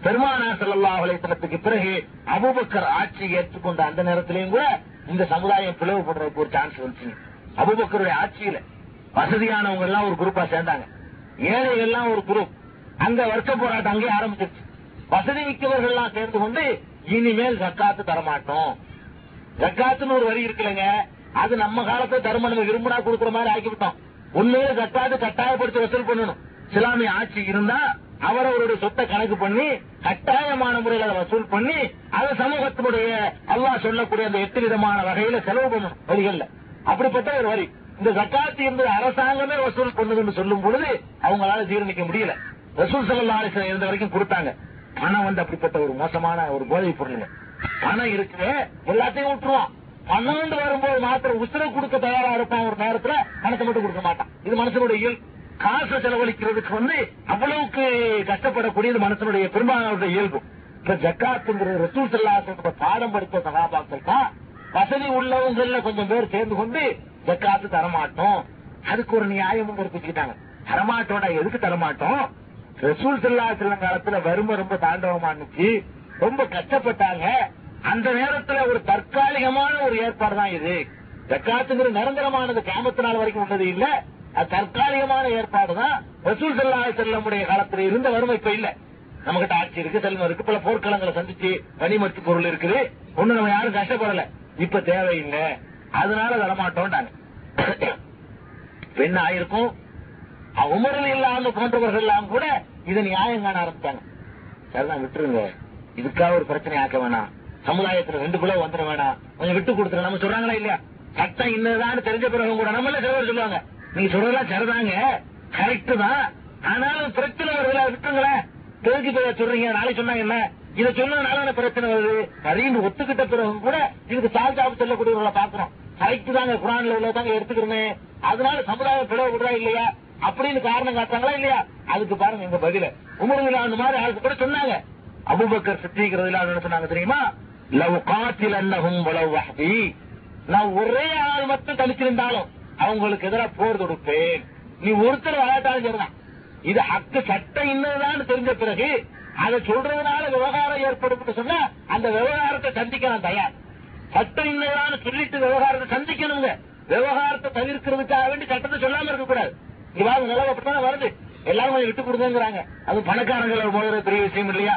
பெருமானார் ஸல்லல்லாஹு அலைஹி வஸல்லத்துக்கு பிறகு அபூபக்கர் ஆட்சி ஏற்றுக்கொண்ட அந்த நேரத்திலையும் கூட இந்த சமுதாயம் பிளவுபடுறதுக்கு ஒரு சான்ஸ் வந்துச்சு. அபூபக்கருடைய ஆட்சியில வசதியானவங்க எல்லாம் ஒரு குரூப்பா சேர்ந்தாங்க, ஏழைகள் எல்லாம் ஒரு குரூப். அங்க வர்க்க போராட்டம் அங்கே ஆரம்பிச்சிருச்சு. வசதி மிக்கவர்கள் எல்லாம் சேர்ந்து கொண்டு இனிமேல் ஜக்காத்து தரமாட்டோம். ஜக்காத்துன்னு ஒரு வரி இருக்குல்லங்க, அது நம்ம காலத்தை தர்மம் நம்ம விரும்பினா கொடுக்குற மாதிரி ஆக்கிவிட்டோம். உண்மையில ஜக்காத்து கட்டாயப்படுத்தி வசூல் பண்ணணும். இஸ்லாமிய ஆட்சி இருந்தா அவரவருடைய சொத்தை கணக்கு பண்ணி கட்டாயமான முறையில் அதை வசூல் பண்ணி அதை சமூகத்தினுடைய அல்லாஹ் சொல்லக்கூடிய அந்த 8 விதமான வகையில செலவு பண்ணணும் வரிகள்ல. அப்படிப்பட்ட ஒரு வரி இந்த ஜக்காத்து என்பது அரசாங்கமே வசூல் பண்ணுதுன்னு சொல்லும் பொழுது அவங்களால ஜீரணிக்க முடியல. ரசூல் ஸல்லல்லாஹு அலைஹி வஸல்லம் இருந்த வரைக்கும் கொடுத்தாங்க. பணம் வந்து அப்படிப்பட்ட ஒரு மோசமான ஒரு போதை பொருள். பணம் இருக்கு, எல்லாத்தையும் விட்டுருவான். பணம் வரும்போது மாத்திரம் உசுர கொடுக்க தயாரா இருப்பான், ஒரு நேரத்துல பணத்தை மட்டும் கொடுக்க மாட்டான். இது மனுஷனுடைய இயல்பு. காசை செலவழிக்கிறதுக்கு வந்து அவ்வளவுக்கு கஷ்டப்படக்கூடியது மனுஷனுடைய பெரும்பாலான இயல்பு. இப்ப ஜக்காத்துங்கிறது ரசூல் ஸல்லல்லாஹு அலைஹி வஸல்லம் பாடம் படித்த சஹாபாக்கள் தான் வசதி உள்ளவங்கள்ல கொஞ்சம் பேர் சேர்ந்து கொண்டு ஜக்காத்து தரமாட்டோம், அதுக்கு ஒரு நியாயம் கற்பிச்சுக்கிட்டாங்க. தரமாட்டோம்டா, எதுக்கு தரமாட்டோம்? ரசூல் ஸல்லல்லாஹு அலைஹி வஸல்லம் காலத்துல வறுமை ரொம்ப தாண்டவமா இருந்துச்சு, ரொம்ப கஷ்டப்பட்டாங்க. அந்த நேரத்துல ஒரு தற்காலிகமான ஒரு ஏற்பாடு தான் இது. ஜக்காத்துங்கிற நிரந்தரமானது கியாமத் நாள் வரைக்கும் உள்ளது இல்ல, அது தற்காலிகமான ஏற்பாடு தான். ரசூல் ஸல்லல்லாஹு அலைஹி வஸல்லம் காலத்துல இருந்த வறுமை இப்ப இல்ல. நம்ம கிட்ட ஆட்சி இருக்கு, செல்வம் இருக்கு, பல போர்க்களங்களை சந்திச்சு கனிமத்து பொருள் இருக்குது, ஒண்ணு நம்ம யாரும் கஷ்டப்படல. இப்ப தேவையில்லை, அதனால தரமாட்டோம்டாங்க. என்ன ஆயிருக்கும்? உமரில் இல்லாம போன்றவர்கள் எல்லாம் கூட இதை நியாயம் காண ஆரம்பிச்சாங்க. சரிதான், விட்டுருங்க, இதுக்காக ஒரு பிரச்சனை ஆக்க வேணாம், சமுதாயத்துல 2 கிலோ வந்துட வேணாம், கொஞ்சம் விட்டு கொடுத்துரு. நம்ம சொல்றாங்களா இல்லையா? சட்டம் இன்னதான் தெரிஞ்ச பிறகு கூட நம்ம சிலவர் சொல்லுவாங்க, நீங்க சொல்றதெல்லாம் சரிதாங்க, கரெக்ட் தான், ஆனாலும் பிரச்சனை வருதுல, விட்டுருங்களேன், தெரிஞ்சு போய் சொல்றீங்க, நாளைக்கு சொன்னாங்க என்ன, இதை சொன்னதுனால பிரச்சனை வருது அப்படின்னு ஒத்துக்கிட்ட பிறகு கூட இதுக்கு சால்ஜாப் சொல்லக்கூடியவர்களை பாக்குறோம். கரெக்ட் தாங்க, குரான்ல உள்ளதாங்க எடுத்துக்கிறேன், அதனால சமுதாயம் பிளவு விடுறா இல்லையா அப்படின்னு காரணம் காட்டாங்களா இல்லையா? அதுக்கு பாருங்க எங்க பதில. உமர் அந்த மாதிரி ஆளுக்கு கூட சொன்னாங்க. அபூபக்கர் சித்திக்கிறதுல சொன்னாங்க தெரியுமா? லவ் காத்திலன்னஹும் வலவ் வஹ்தி, நான் ஒரே ஆள் மட்டும் தனிச்சிருந்தாலும் அவங்களுக்கு எதிராக போர் தொடுப்பேன். நீ ஒருத்தர் விளையாட்டாலும் சரிதான், இது ஹக்கு சட்டம் இன்னதுதான் தெரிஞ்ச பிறகு அதை சொல்றதுனால விவகாரம் ஏற்படும் சொன்னா அந்த விவகாரத்தை சந்திக்க நான் தயார். சட்டம் இன்னதான்னு சொல்லிட்டு விவகாரத்தை சந்திக்கணுங்க. விவகாரத்தை தவிர்க்கிறதுக்காக வேண்டி சட்டத்தை சொல்லாம இருக்கக்கூடாது. இவ்வாறு நிலவு அப்படித்தானே வருது, எல்லாரும் கொஞ்சம் விட்டு கொடுங்கிறாங்க. அது பணக்காரங்களோட மோதுறது பெரிய விஷயம் இல்லையா?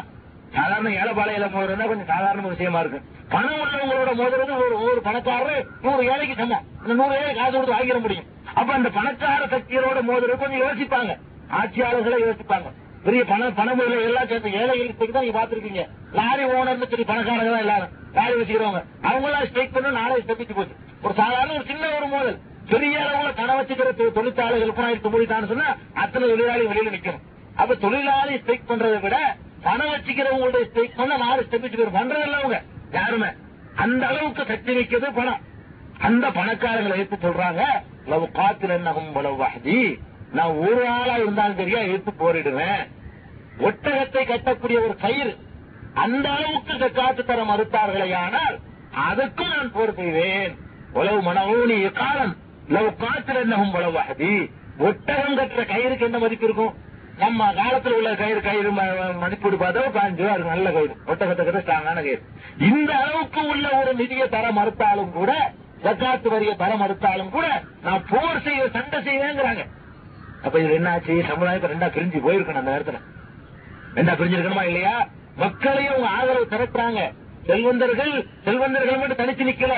சாதாரண ஏழைப்பாளையில மோதுறதுனா கொஞ்சம் சாதாரண விஷயமா இருக்கு. பணம் உள்ளவங்களோட மோதுறது ஒரு பணக்காரரு 100 ஏழைக்கு சமம். இந்த 100 ஏழை காசு கொடுத்து வாங்கிட முடியும். அப்ப அந்த பணக்கார சக்திகளோட மோதுறது கொஞ்சம் யோசிப்பாங்க, ஆட்சியாளர்களை யோசிப்பாங்க. பெரிய பணம் எல்லாம் சேர்ந்து ஏழைகளுக்கு தான் நீங்க பாத்துருக்கீங்க. லாரி ஓனர்னு சொல்லி பணக்காரங்க தான் எல்லாரும் லாரி வச்சுக்கிறவங்க, அவங்க எல்லாம் ஸ்ட்ரைக் பண்ண நாளை ஸ்டெப்பிச்சு போச்சு. ஒரு சாதாரண ஒரு சின்ன ஒரு மோதல் பெரிய அளவுல பணம் வச்சுக்கிற தொழிற்சாலைகள் போனாயிட்டு மூடிட்டான்னு சொன்னா அத்தனை தொழிலாளி வெளியில நிக்கணும். அப்ப தொழிலாளி ஸ்ட்ரைக் பண்றதை விட பணம் வச்சுக்கிறவங்களுடைய ஸ்ட்ரைக் பண்ண நாலு ஸ்டெப்பிச்சு பண்றதில்ல அவங்க யாருமே. அந்த அளவுக்கு சக்தி வைக்கிறது பணம். அந்த பணக்காரங்களை எடுத்து சொல்றாங்க, லவ் காத்திலன்னஹும் வலவ் வஹ்தி, நான் ஒரு ஆளா இருந்தாலும் சரியா எடுத்து போரிடுவேன். ஒட்டகத்தை கட்டக்கூடிய ஒரு கயிறு அந்த அளவுக்கு ஜக்காத்து தர மறுத்தார்களே, ஆனால் அதுக்கும் நான் போர் செய்வேன். உளவு மனவோனி காலம் லவ் காத்திலன்னஹும் வலவ் வஹ்தி. ஒட்டகம் கட்டுற கயிறுக்கு என்ன மதிப்பு இருக்கும்? நம்ம காலத்தில் உள்ள கயிறு மதிப்பீடு பார்த்தா 5 ரூபா இருக்கு, நல்ல கயிறு. ஒட்டகத்தை கட்ட ஸ்ட்ராங்கான கயிறு. இந்த அளவுக்கு உள்ள ஒரு நிதியை தர மறுத்தாலும் கூட, ஜக்காத்து வரியை தர மறுத்தாலும் கூட நான் போர் செய்ய சண்டை செய்வேங்கிறாங்க. அப்ப இது என்னாச்சு? சமுதாயத்தை 2ஆ பிரிஞ்சு போயிருக்கணும். அந்த நேரத்துல 2ஆ பிரிஞ்சிருக்கணுமா இல்லையா? மக்களையும் அவங்க ஆதரவு திரட்டுறாங்க. செல்வந்தர்கள் மட்டும் தனிச்சு நிக்கல,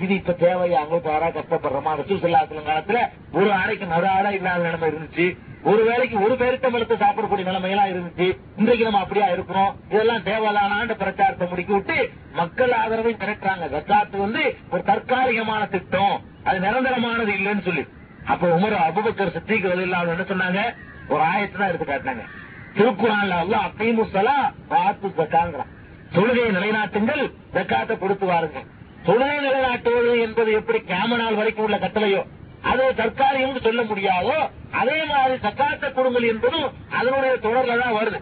இது இப்ப தேவையா? அங்க யாரா கஷ்டப்படுறோமா? ரசூல் ஸல்லல்லாஹு அலைஹி வஸல்லம் காலத்துல ஒரு ஆடைக்கு மறு ஆடை இல்லாத நிலைமை இருந்துச்சு. ஒரு வேளைக்கு ஒரு பேரிட்டம் எடுத்து சாப்பிடக்கூடிய நிலைமையெல்லாம் இருந்துச்சு. இன்றைக்கு நம்ம அப்படியா இருக்கிறோம்? இதெல்லாம் தேவைதானான்ற பிரச்சாரத்தை முடிக்கி விட்டு மக்கள் ஆதரவை திரட்டுறாங்க. ஜக்காத்து ஒரு தற்காலிகமான திட்டம், அது நிரந்தரமானது இல்லைன்னு சொல்லி. அப்ப உமர் அபூபக்கர் சித்திக் ரலியல்லாஹு என்ன சொன்னாங்க? ஒரு ஆயத்தை தான் எடுத்து காட்டினாங்க. திருக்குர்ஆன்ல அல்லாஹ் அகீமுஸ் ஸலா வ ஆத்து ஸகாத்ங்கறான். தொழுகையை நிலைநாட்டுங்கள், ஜக்காத்தை கொடுத்து வாருங்கள். தொழுகை நிலைநாட்டுவது என்பது எப்படி கியாம நாள் வரைக்கும் உள்ள கட்டளையோ அது தற்காலிகம் சொல்ல முடியாதோ, அதே மாதிரி ஜக்காத்தை கொடுங்கள் என்பதும் அதனுடைய தொடர்ல தான் வருது.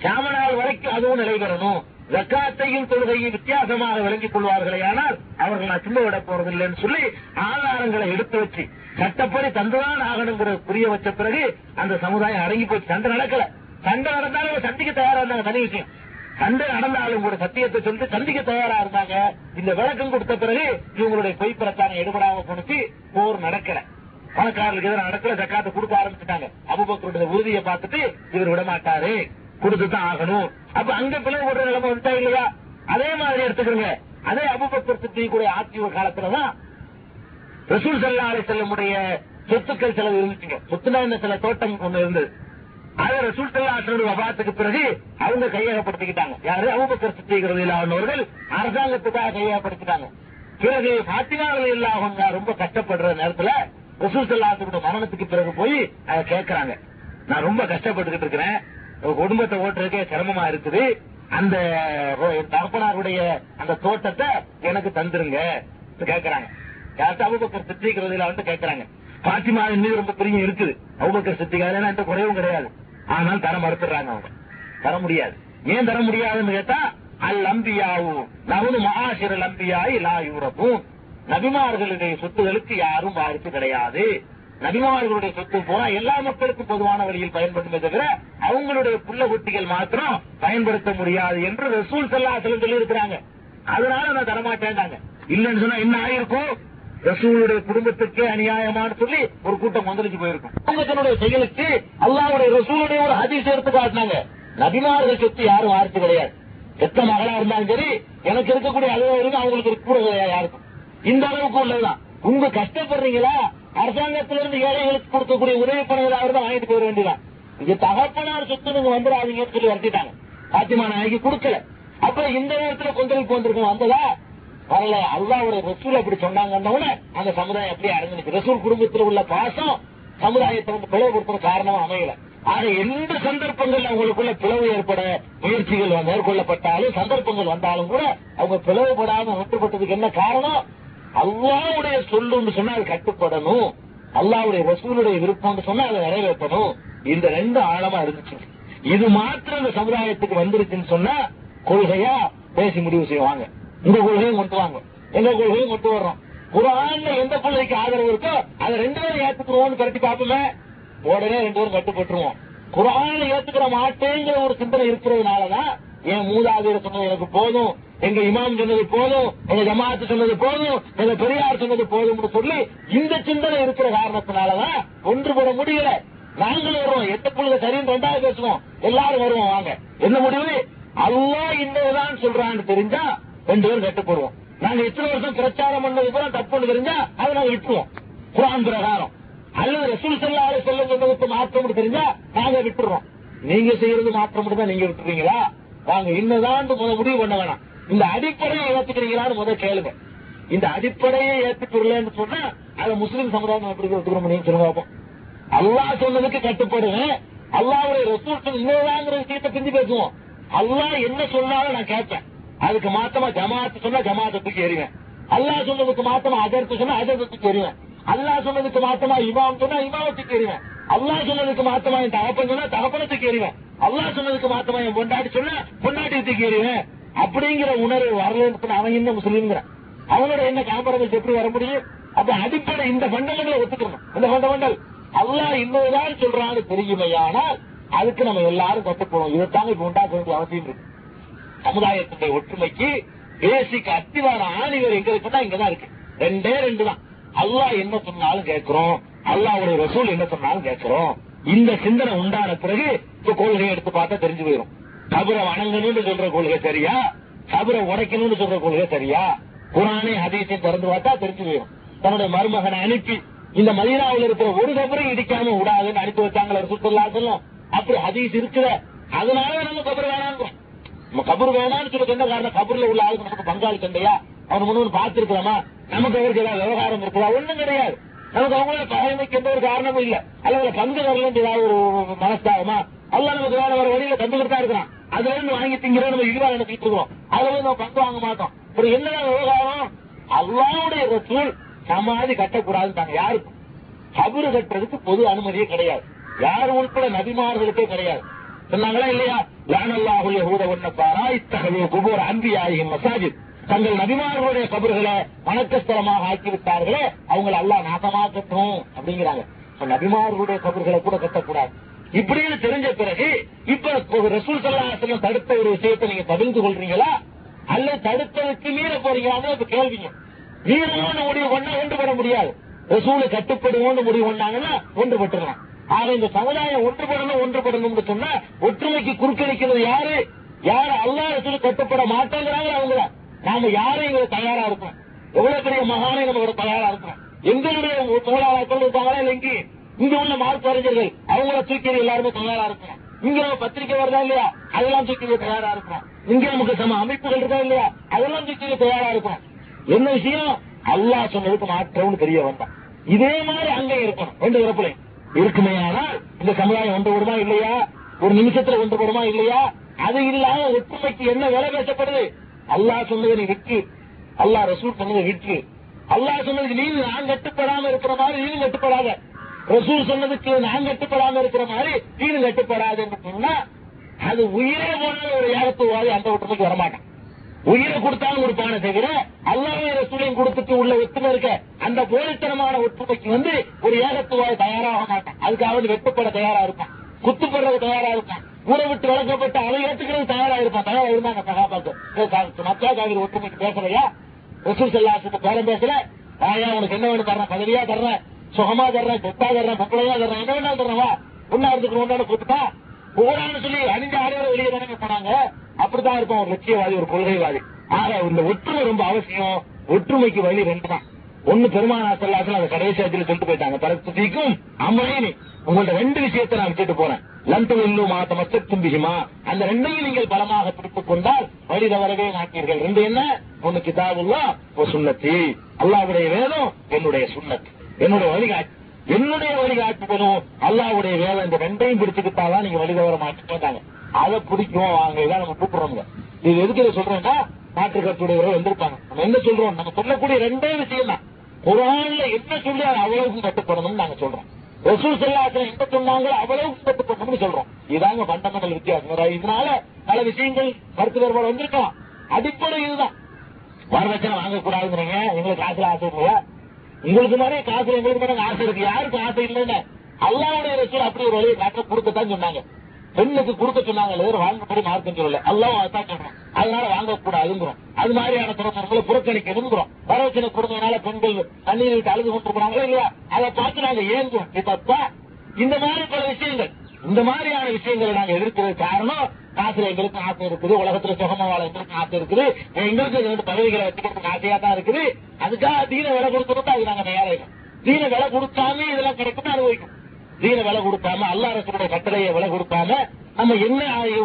கியாம நாள் வரைக்கும் அதுவும் நிலைபெறணும். ஜக்காத்தையும் தொழுகையும் வித்தியாசமாக விளங்கிக் கொள்வார்களே ஆனால் அவர்கள் நான் சும்மா விட போறதில்லைன்னு சொல்லி ஆதாரங்களை எடுத்து வச்சு சட்டப்படி தந்துதான் ஆகணுங்கிற புரிய வச்ச பிறகு அந்த சமுதாயம் அடங்கி போச்சு. சண்டை நடக்கல. சண்டை நடந்தாலும் சந்திக்க தயாரா இருந்தாங்க, தனி விஷயம். சண்டை நடந்தாலும் கூட சத்தியத்தை சொல்லிட்டு சந்திக்க தயாரா இருந்தாங்க. இந்த விளக்கம் கொடுத்த பிறகு இவங்களுடைய பொய் பிரச்சாரம் எடுபடாம போனுச்சு. போர் நடக்கல, பணக்காரர்களுக்கு எதிராக நடக்கல. ஜக்காத்தை கொடுக்க ஆரம்பிச்சுட்டாங்க. அபூபக்கருடைய உறுதியை பார்த்துட்டு இவர் விட மாட்டாரு, கொடுத்துதான் ஆகணும். அப்ப அங்க பிளவுபடுற நிலைமை வந்துட்டா இல்லையா? அதே மாதிரி எடுத்துக்கிறோங்க. அதே அபூபக்கர் சித்திக்குடைய ஆட்சி காலத்துலதான் ரசூல் ஸல்லல்லாஹு அலைஹி வஸல்லமுடைய சொத்துக்கள் செலவு இருந்துச்சுங்க. சொத்துனா இந்த சில தோட்டம் ஒண்ணு இருந்தது. அதை ரசூல் ஸல்லல்லாஹு அலைஹி வஸல்லம் வஃபாத்துக்கு பிறகு அவங்க கையகப்படுத்திக்கிட்டாங்க. யாரு? அபூபக்கர் சித்திக் ரலியல்லாஹு அன்ஹு அவர்கள் அரசாங்கத்துக்காக கையகப்படுத்திட்டாங்க. பிறகு ஃபாத்திமா ரலியல்லாஹு அன்ஹா ரொம்ப கஷ்டப்படுற நேரத்துல ரசூல் ஸல்லல்லாஹு அலைஹி வஸல்லம் மரணத்துக்கு பிறகு போய் அதை கேட்கறாங்க. நான் ரொம்ப கஷ்டப்பட்டுக்கிட்டு இருக்கிறேன், குடும்பத்தை ஓட்டுறதுக்கே சிரமமா இருக்குது, அந்த தகப்பனாருடைய அந்த தோட்டத்தை எனக்கு தந்துருங்க கேட்கறாங்க. யார்கிட்ட? அபூபக்கர் சித்திக் ரலியல்லாஹு அன்ஹு கேட்கறாங்க. பாத்திமாவின் மீது ரொம்ப பிரியம் இருக்குது. அபூபக்கர் சித்திக் எந்த குறைவும் கிடையாது, ஆனால் தர மறுத்துறாங்க. அவங்க தர முடியாது. ஏன் தர முடியாதுன்னு கேட்டா, அல் அம்பியாவு நவனு மஆஷிரல் அம்பியாய் லா யூரபூன், நபிமார்களுடைய சொத்துகளுக்கு யாரும் வாரிசு கிடையாது. நபிமார்களுடைய சொத்து போனா எல்லா மக்களுக்கும் பொதுவான வழியில் பயன்படுத்துமே தவிர அவங்களுடைய புள்ள குட்டிகள் மாத்திரம் பயன்படுத்த முடியாது என்று ரசூல் ஸல்லல்லாஹு அலைஹி வஸல்லம் சொல்லி இருக்கிறாங்க. அதனால நான் தரமாட்டேன்டாங்க. இல்லன்னு சொன்னா என்ன ஆயிருக்கும்? ரசூலுடைய குடும்பத்துக்கே அநியாயமானு சொல்லி ஒரு கூட்டம் வந்துருச்சு போயிருக்கும். தன்னுடைய செயலுக்கு அல்லாஹ்வுடைய ரசூலுடைய ஒரு ஹதீஸ் எடுத்து காட்டினாங்க. நபிமார்கள் சொத்து யாரும் வாரிசு கிடையாது. எத்த மகளா இருந்தாலும் சரி, எனக்கு இருக்கக்கூடிய அளவு இருக்கு, அவங்களுக்கு கூட கிடையாது யாருக்கும். இந்த அளவுக்கு உள்ளதுதான். உங்க கஷ்டப்படுறீங்களா? அரசாங்கத்திலிருந்து ஏழைகளுக்கு கொடுக்கக்கூடிய உதவி பணம் தான் வாங்கிட்டு போயிட வேண்டியதான். இது தகப்பனார் சொத்து நீங்க வந்துடாதீங்கன்னு சொல்லி வருத்திட்டாங்க. பாத்திமா நாயகி கொடுக்கல. அப்புறம் இந்த நேரத்தில் கொந்தளிப்பு வந்திருக்கும், வந்ததா வரல. அல்லாஹ்வுடைய ரசூல் அப்படி சொன்னாங்கன்னு அந்த சமுதாயம் அப்படியே அடங்குச்சு. ரசூல் குடும்பத்தில் உள்ள பாசம் சமுதாயத்தை பிளவுபடுத்துற காரணமா அமையல. ஆக எந்த சந்தர்ப்பங்கள் அவங்களுக்குள்ள பிளவு ஏற்பட முயற்சிகள் மேற்கொள்ளப்பட்டாலும், சந்தர்ப்பங்கள் வந்தாலும் கூட அவங்க பிளவுபடாம ஒன்றுபட்டதுக்கு என்ன காரணம்? அல்லாஹ்வுடைய சொல்லுன்னு சொன்னா அது கட்டுப்படணும், அல்லாஹ்வுடைய ரசூலுடைய விருப்பம் சொன்னா அதை நிறைவேற்றணும். இந்த ரெண்டு ஆழமா இருந்துச்சு. இது மாத்திரம் இந்த சமுதாயத்துக்கு வந்துருச்சுன்னு சொன்னா கொள்கையா பேசி முடிவு செய்வாங்க. இந்த கொள்கையும் கொண்டு வாங்க, எங்க கொள்கையும் கொண்டு வர்றோம். குர்ஆன்ல எந்த கொள்கைக்கு ஆதரவு இருக்கோ அதை ரெண்டு பேரும் ஏத்துக்கிறோம்னு கட்டி பார்ப்போமே, உடனே ரெண்டு பேரும் கட்டுப்பட்டுருவோம். குர்ஆனை ஏத்துக்கிற மாட்டேங்கிற ஒரு சிந்தனை இருக்கிறதுனாலதான் என் மூதாதையர் சொன்னது எனக்கு போதும், எங்க இமாம் சொன்னது போதும், எங்க ஜமாத்து சொன்னது போதும், எங்க பெரியார் சொன்னது போதும்னு சொல்லி இந்த சிந்தனை இருக்கிற காரணத்தினாலதான் ஒன்றுபட முடியல. நாங்களும் வருவோம், எட்டு புள்ளிக சரின்னு ரெண்டாவது பேசுவோம், எல்லாரும் வருவோம். வாங்க, என்ன முடிவு? அல்லாஹ் இன்னதான் சொல்றான்னு தெரிஞ்சா ரெண்டு பேரும் கட்டுப்படுவோம். நாங்க இத்தனை வருஷம் பிரச்சாரம் பண்ணது கூட தப்புன்னு தெரிஞ்சா அதை நாங்க விட்டுருவோம் குர்ஆன் பிரகாரம். அல்லது ரசூல் ஸல்லல்லாஹு அலைஹி வஸல்லம் சொன்னதுக்கு மாற்றம் தெரிஞ்சா நாங்க விட்டுறோம். நீங்க செய்யறது மாற்றம் தான் நீங்க விட்டுறீங்களா? வாங்க, இன்னதான் முடிவு பண்ண வேணாம். இந்த அடிப்படையை ஏத்துக்கிறீங்களான்னு முதல் கேளுங்க. இந்த அடிப்படையை ஏத்துக்கிறேன்னு சொன்னா அதை முஸ்லீம் சமுதாயம் எப்படி ஒத்துக்க முடியும் சொல்லுங்க. அல்லாஹ் சொன்னதுக்கு கட்டுப்படுவேன், அல்லாஹ்வுடைய ரசூல் இன்னதாங்கிற விஷயத்தை பிந்தி பேசுவோம். அல்லாஹ் என்ன சொன்னாலும் நான் கேட்பேன். அதுக்கு மாத்தமா ஜமாத்து சொன்னா ஜமாத்தை தூக்கி எறிவேன். அல்லாஹ் சொன்னதுக்கு மாத்தமா அஜர்த்து சொன்னா அஜர்த்தை தூக்கி எறிவேன். அல்லாஹ் சொன்னதுக்கு மாத்தமா இமாம் சொன்னா இமாமை தூக்கி எறிவேன். அல்லாஹ் சொன்னதுக்கு மாத்தமா என் தகப்பன் சொன்னா தகப்பனை தூக்கி எறிவேன். அல்லாஹ் சொன்னதுக்கு மாத்தமா என் பொண்டாட்டி சொன்னா பொண்டாட்டி தூக்கி எறிவேன். அப்படிங்கிற உணர்வு வரலன்னு அவன் இன்னும் முஸ்லீம்ங்கிறான். அவனோட என்ன காம்பரமைஸ் எப்படி வர முடியும்? அப்ப அடிப்படை இந்த ஃபண்டமெண்டலை ஒத்துக்கணும். இந்த ஃபண்டமெண்டல் அல்லாஹ் இன்னொருதான் சொல்றான்னு தெரியுமையானால் அதுக்கு நம்ம எல்லாரும் கட்டுப்போம். இதைத்தாங்க இப்ப உண்டாக்க வேண்டிய அவசியம் இருக்கு. சமுதாயத்தினுடைய ஒற்றுமைக்கு பேசிக் அத்திவான ஆணிவர் எங்க இருக்குன்னா இங்கதான் இருக்கு. ரெண்டே ரெண்டு தான். அல்லாஹ் என்ன சொன்னாலும் கேட்கிறோம், அல்லாஹ்வுடைய ரசூல் என்ன சொன்னாலும் கேட்கிறோம். இந்த சிந்தனை உண்டான பிறகு இப்ப கொள்கையை எடுத்து பார்த்தா தெரிஞ்சு போயிடும். கபரை வணங்கணும்னு சொல்ற கொள்கை சரியா, கபரை உடைக்கணும்னு சொல்ற கொள்கை சரியா? குர்ஆனை ஹதீஸை திறந்து பார்த்தா தெரிஞ்சு போயிடும். தன்னுடைய மருமகனை அனுப்பி இந்த மதீனாவில் இருக்கிற ஒரு கபரையும் இடிக்காம விடாதுன்னு அனுப்பி வச்சாங்களே ரசூல் ஸல்லல்லாஹு அலைஹி வஸல்லம். அப்படி ஹதீஸ் இருக்குற, அதனால நம்ம கபர் வேணாங்கிறோம். நம்ம கபர் வேணாம்னு சொல்றது என்ன காரணம்? கபர்ல உள்ள ஆளுக்கு நமக்கு பங்காளி சண்டையா, அவன் முன்னு பார்த்திருக்கலாமா, நமக்கு அவருக்கு ஏதாவது விவகாரம் இருக்குதா? ஒண்ணும் கிடையாது. நமக்கு அவங்களோட பகைமைக்கு எந்த ஒரு காரணமும் இல்ல. அல்லது பங்கு வரல ஏதாவது ஒரு மனஸ்தாபமா, அல்லாஹ் நமக்கு வேற வேற வழியில தந்துகிட்டு தான் இருக்கிறான். அதுல இருந்து வாங்கி திங்கிறோம், நம்ம இதுவா நினைச்சிட்டு இருக்கோம். அதுல இருந்து நம்ம பங்கு வாங்க மாட்டோம். ஒரு என்னதான் விவகாரம்? அல்லாஹ்வுடைய ரசூல் சமாதி கட்டக்கூடாதுன்னு யாருக்கும் கபரு கட்டுறதுக்கு பொது அனுமதியே கிடையாது. யார் உட்பட நபிமார்களுக்கே கிடையாது. சொன்னாங்களா இல்லையா? லஅனல்லாஹுல் யஹூத வன்னஸாரா இத்தஹது குபூர் அன்பியாஇஹிம் மஸாஜித். தங்கள் நபிமார்களுடைய கபர்களை வணக்கஸ்தலமாக ஆக்கிவிட்டார்களே, அவங்களை அல்லாஹ் நாசமாக்கட்டும் அப்படிங்கிறாங்க. நபிமார்களுடைய கபர்களை கூட கட்டக்கூடாது இப்படின்னு தெரிஞ்ச பிறகு இப்ப ரசூல் ஸல்லல்லாஹு அலைஹி வஸல்லம் தடுத்த ஒரு விஷயத்தை நீங்க பகிர்ந்து கொள்றீங்களா, அல்ல தடுத்ததுக்கு மீற போறீங்களா? இப்ப கேள்விங்க. மீறணும்னு முடிவு பண்ணா ஒன்றுபட முடியாது. ரசூலை கட்டுப்படுவோம்னு முடிவு பண்ணாங்கன்னா ஒன்றுபட்டுலாம். ஆக இந்த சமுதாயம் ஒன்றுபடணும்னு சொன்னா ஒற்றுமைக்கு குறுக்கணிக்கிறது யாரு? யாரு அல்லாஹ் ரசூல் கட்டுப்பட மாட்டேங்கிறாங்க அவங்கள. நாம யாரும் இங்க தயாரா இருக்கோம். எவ்வளவு பெரிய மகானை நம்ம தயாரா இருக்கோம். எங்களுடைய தோழாக்கள் இருக்காங்களா இல்லைங்க, இங்க உள்ள மார்க் அறிஞர்கள் அவங்கள தூக்கி எல்லாருமே தயாரா இருக்கணும். இங்க நம்ம பத்திரிகை வருதா இல்லையா, அதெல்லாம் தூக்கி தயாரா இருக்கணும். இங்க நமக்கு சம அமைப்புகள் இருக்கா இல்லையா, அதெல்லாம் தூக்கி தயாரா இருக்கணும். என்ன விஷயம்? அல்லாஹ் சொன்னதுக்கு மாற்றம்னு தெரிய வந்தான். இதே மாதிரி அங்க இருக்கணும். ரெண்டு தரப்புல இருக்குமே. ஆனால் இந்த சமுதாயம் ஒன்றுபடுமா இல்லையா? ஒரு நிமிஷத்துல ஒன்றுபடுமா இல்லையா? அது இல்லாம ஒற்றுமைக்கு என்ன வேலை பேசப்படுது? அல்லாஹ் சொன்னதை நீ விட்டு, அல்லாஹ் ரசூல் சொன்னதை விட்டு, அல்லாஹ் சொன்னதுக்கு நான் கட்டுப்படாம இருக்கிற மாதிரி நீனும் கட்டுப்படாத, ரசூல் சொன்னதுக்கு நான் கட்டுப்படாம இருக்கிற மாதிரி நீனும் கட்டுப்படாதுன்னு சொன்னா அது உயிரே போன ஒரு ஏகத்துவாதி அந்த ஒற்றுமைக்கு வரமாட்டான். உயிரை கொடுத்தாலும் கொடுப்பான தவிர அல்லாஹ்வையும் ரசூலையும் கொடுத்துட்டு உள்ள ஒற்றுமை இருக்க அந்த போலித்தனமான ஒற்றுமைக்கு ஒரு ஏகத்துவாதி தயாராக மாட்டான். அதுக்காக வெட்டுப்பட தயாரா இருப்பான், குத்துப்படுறது தயாரா இருப்பான், ஊரை விட்டு வளர்க்கப்பட்ட அதை ஏற்றுக்கிறது தயாரா இருப்பான். தயாரா இருந்தாங்க சகாபாக்கள். மக்களுக்காக ஒற்றுமைக்கு பேசலையா? ரசூல் ஸல்லல்லாஹு அலைஹி வஸல்லம் பேரம் பேசல. ஆயா உனக்கு என்ன வேணும் தர்றேன், பதவியா தர்றேன், சுகமா தர்றேன், சொத்தா தர்றேன், பொருளையா தர்றேன், என்ன வேணாலும் தர்றவா, ஒன்னா இருந்துக்கணும், ஒன்னால கூட்டுட்டா போடான்னு சொல்லி அணிஞ்ச ஆடையோட வெளியே தானே போனாங்க. அப்படித்தான் இருக்கும் ஒரு லட்சியவாதி, ஒரு கொள்கைவாதி. ஆக இந்த ஒற்றுமை ரொம்ப அவசியம். ஒற்றுமைக்கு வழி ரெண்டு தான். ஒன்னு பெருமானார் ஸல்லல்லாஹு அலைஹி வஸல்லம் அதை கடைசி அஜில சொல்லிட்டு போயிட்டாங்க, பரத்துக்கும் அம்மையினி உங்கள்ட்ட ரெண்டு விஷயத்தை நான் விட்டுட்டு போறேன். லந்தவில்லு மாத்தமத்தும் பிஹிமா, அந்த ரெண்டையும் நீங்கள் பலமாக பிடித்துக் கொண்டால் வழி தவறவே மாட்டீர்கள். ரெண்டு என்ன? ஒன்னு கிதாபுல்லாஹ் ஒரு சுன்னத்தி, அல்லாஹ்வுடைய வேதம், என்னுடைய சுன்னத், என்னுடைய வழிகாட்டு, என்னுடைய வழிகாட்டுதலும் அல்லாஹ்வுடைய வேதம். இந்த ரெண்டையும் பிடிச்சுக்கிட்டாதான் நீங்க வழி தவற மாட்டேங்க. அதை பிடிக்கும் வாங்க, இதான் நம்ம கூப்பிடுறோங்க. இது எதுக்கு சொல்றேன்னா, மாற்று கருத்துடையவர்கள் வந்திருப்பாங்க. நம்ம என்ன சொல்றோம்? நம்ம சொல்லக்கூடிய ரெண்டே விஷயம் தான். குர்ஆன்ல என்ன சொல்லி அவ்வளவுக்கும் கட்டுப்படணும்னு நாங்க சொல்றோம். ரசூல் ஸல்லல்லாஹு அலைஹி வஸல்லம் என்ன சொன்னாங்களோ அவ்வளவுக்கும் கட்டுப்படணும்னு சொல்றோம். இதாங்க ஃபண்டமெண்டல் வித்தியாசம். இதனால பல விஷயங்கள் கருத்து வேறுபாடு வந்திருக்கலாம். அடிப்படை இதுதான். வரதட்சணை வாங்கக்கூடாதுங்கிறீங்க, எங்களுக்கு காசுல ஆசை இல்லையா? உங்களுக்கு மாதிரி காசுல எங்களுக்கு மாதிரி ஆசை இருக்கு. யாருக்கு ஆசை இல்லைன்னு அல்லாஹ்வுடைய ரசூல் அப்படி ஒரு வழியை காட்ட கொடுக்கத்தான் சொன்னாங்க. பெண்ணுக்கு கொடுக்க சொன்னாங்க, வாங்கப்படி மார்க்கம் சொல்லல, அல்லாஹ் அதான் சொல்றோம். அதனால வாங்கக்கூடாதுங்கிறோம். அது மாதிரியான திறமைகளை புறக்கணிக்கணுங்கிறோம். வரதட்சணை கொடுத்ததுனால பெண்கள் தண்ணீர் விட்டு அழுது கொண்டிருக்கிறாங்களா இல்லையா? அதை பார்த்து நாங்க ஏங்குவோம். இப்ப இந்த மாதிரி பல விஷயங்கள், இந்த மாதிரியான விஷயங்களை நாங்க எதிர்க்கிறது காரணம், காசுல எங்களுக்கு ஆசை இருக்குது, உலகத்துல சுகமா வாழ எங்களுக்கு ஆசை இருக்குது, எங்களுக்கு ரெண்டு பதவிகளை வச்சுக்கிறதுக்கு ஆசையா தான் இருக்குது. அதுக்காக தீன விலை கொடுத்துருந்தா அது நாங்க தயாராகும். தீன விலை கொடுத்தாமே இதெல்லாம் கிடைக்கும், அனுபவிக்கும். தீன விலை கொடுக்காம, அல்லாஹ் ரசூலுடைய கட்டளையை விலை கொடுக்காம நம்ம என்ன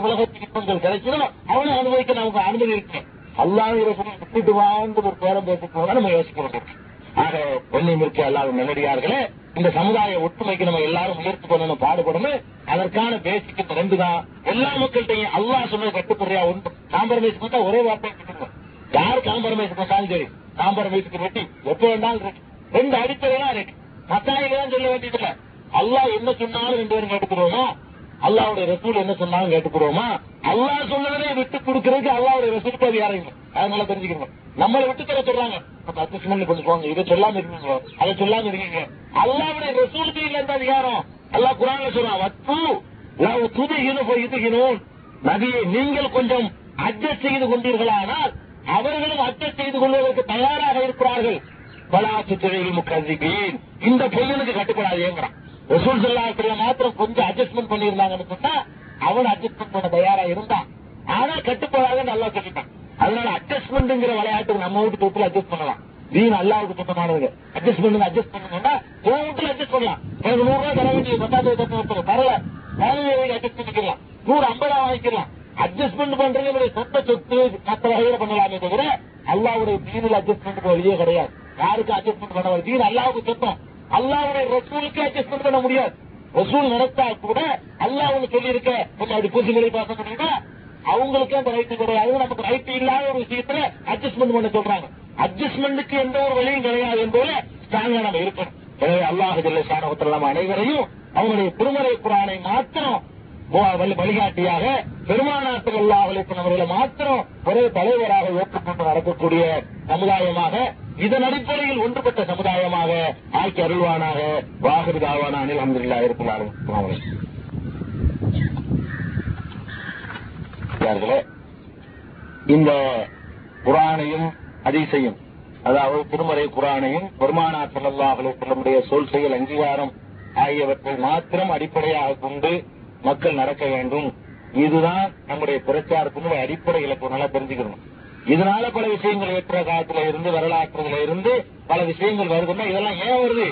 உலகத்துக்கு இன்பங்கள் கிடைக்கணும் அவனை அனுபவிக்க நமக்கு அனுமதி இருக்கு. அல்லாஹ் ரசூலை விட்டுட்டு வாங்க ஒரு பேரம் பேசிட்டு நம்ம யோசிக்க வேண்டியிருக்கு. ஆக ஒன்னையும் இருக்க அல்லாஹ்வின் நல்லடியார்களே, இந்த சமுதாய ஒற்றுமைக்கு நம்ம எல்லாரும் முயற்சி பண்ணணும், பாடுபடணும். அதற்கான பேசிக் ரெண்டு தான். எல்லா மக்கள்கிட்டையும் அல்லாஹ் சொன்னது கட்டுப்படுறியா? ஒன்று காம்பரமைஸ் பண்ணா ஒரே வார்த்தையை கட்டுக்கணும். யார் காம்பரமைஸ் பண்ணாலும் சரி, காம்பரமைஸுக்கு ரெட்டி, எப்ப வேண்டாலும் ரெட்டி. ரெண்டு அடிப்படையா ரெட்டி, மத்தாயிலாம் சொல்ல வேண்டியது இல்ல. அல்லாஹ் என்ன சொன்னாலும் ரெண்டு பேரும் கேட்டுக்கிறோமா? அல்லாஹ்வுடைய ரசூல் என்ன சொன்னாலும் கேட்டுக்கிறோமா? அல்லாஹ் சொன்னதே விட்டு கொடுக்கறதுக்கு அல்லாஹ்வுடைய ரசூலுக்கு அதிகாரம். அதனால தெரிஞ்சுக்கணும். நம்மளை விட்டு தர சொல்றாங்க, அட்ஜஸ்ட்மெண்ட் பண்ணிக்கோங்க, இதை சொல்லாம இருக்கீங்க, அதை சொல்லாம இருக்கீங்க. அல்லாஹ்வுடைய ரசூலுக்கு இல்ல அந்த அதிகாரம். அல்லாஹ் குர்ஆன்ல சொல்றான், வத்து லவ் துதிஹினூன், நபியே நீங்கள் கொஞ்சம் அட்ஜஸ்ட் செய்து கொண்டீர்களானால் அவர்களும் அட்ஜஸ்ட் செய்து கொள்வதற்கு தயாராக இருக்கிறார்கள். வலாத்து துறையில் முக்கதிபீன், இந்த பொய்யனுக்கு கட்டுப்படாதேங்கிறான். ரசூல் ஸல்லல்லாஹு அலைஹி வஸல்லம் மாத்திரம் கொஞ்சம் அட்ஜஸ்ட்மெண்ட் பண்ணியிருந்தாங்கன்னு சொன்னா அவன் அட்ஜஸ்ட்மெண்ட் பண்ண தயாரா இருந்தான். ஆனா கட்டுப்படாதுன்னு நல்லா சொல்லிட்டான். அதனால அட்ஜஸ்ட்மெண்ட்ங்கிற விளையாட்டுக்கு நம்ம வீட்டு தொட்டில் அட்ஜஸ்ட் பண்ணலாம். தீன் அல்லாவுக்கு சுத்தமானதுங்க. அட்ஜஸ்ட் பண்ணுங்க வீட்டுல அட்ஜஸ்ட் பண்ணலாம். எனக்கு 100 ரூபாய் தர வேண்டிய 10,000 தரல அட்ஜஸ்ட் பண்ணிக்கலாம். 150 வாங்கிக்கலாம். அட்ஜஸ்ட்மெண்ட் பண்றது சொந்த சொத்து மற்ற வகையில பண்ணலாமே தவிர அல்லாவுடைய தீனில் அட்ஜஸ்ட்மெண்ட் வழியே கிடையாது. யாருக்கு அட்ஜஸ்ட்மெண்ட் பண்ண தீன் அல்லாவுக்கு சொத்தம். அல்லாவுடைய ரசூலுக்கு அட்ஜஸ்ட்மெண்ட் பண்ண முடியாது. ரசூல் நடத்தா கூட அல்லாஹ் சொல்லி இருக்க அப்படி பூசிகளை பார்க்க முடியுமா? அவங்களுக்கு அந்த ரைட்டு கிடையாது. நமக்கு ரைட்டு இல்லாத ஒரு விஷயத்துல அட்ஜஸ்ட்மெண்ட் பண்ண சொல்றாங்க. அட்ஜஸ்ட்மெண்ட்டுக்கு எந்த ஒரு வழியும் கிடையாது என்பது ஸ்ட்ராங்கா நம்ம இருக்கணும். எனவே அல்லாஹ் ஜல்ல ஷானஹு நம்ம அனைவரையும் அவங்களுடைய திருமறை குர்ஆனை மாத்திரம் வழிகாட்டியாக பெருமானார் ஸல்லல்லாஹு அலைஹி வஸல்லம் அவர்களை மாத்திரம் ஒரே தலைவராக ஏற்றுக்கொண்டு நடக்கக்கூடிய சமுதாயமாக, இதன் அடிப்படையில் ஒன்றுபட்ட சமுதாயமாக ஆக்கி அருள்வானாக. வாஹிரு தாவானா அனில் அல்ஹம்துலில்லாஹி ரப்பில் ஆலமீன். இந்த குர்ஆனையும் ஹதீஸையும், அதாவது திருமறை குர்ஆனையும் பெருமானார் ஸல்லல்லாஹு அலைஹி வஸல்லம் சொல் செயல் அங்கீகாரம் ஆகியவற்றை மாத்திரம் அடிப்படையாக கொண்டு மக்கள் நடக்க வேண்டும். இதுதான் நம்முடைய பிரச்சாரத்தினுடைய அடிப்படை இலக்கு. நல்லா தெரிஞ்சுக்கணும். இதனால பல விஷயங்கள் ஏற்ற காலத்துல இருந்து வரலாற்றுல இருந்து பல விஷயங்கள் வருதுன்னா இதெல்லாம் ஏன் வருது?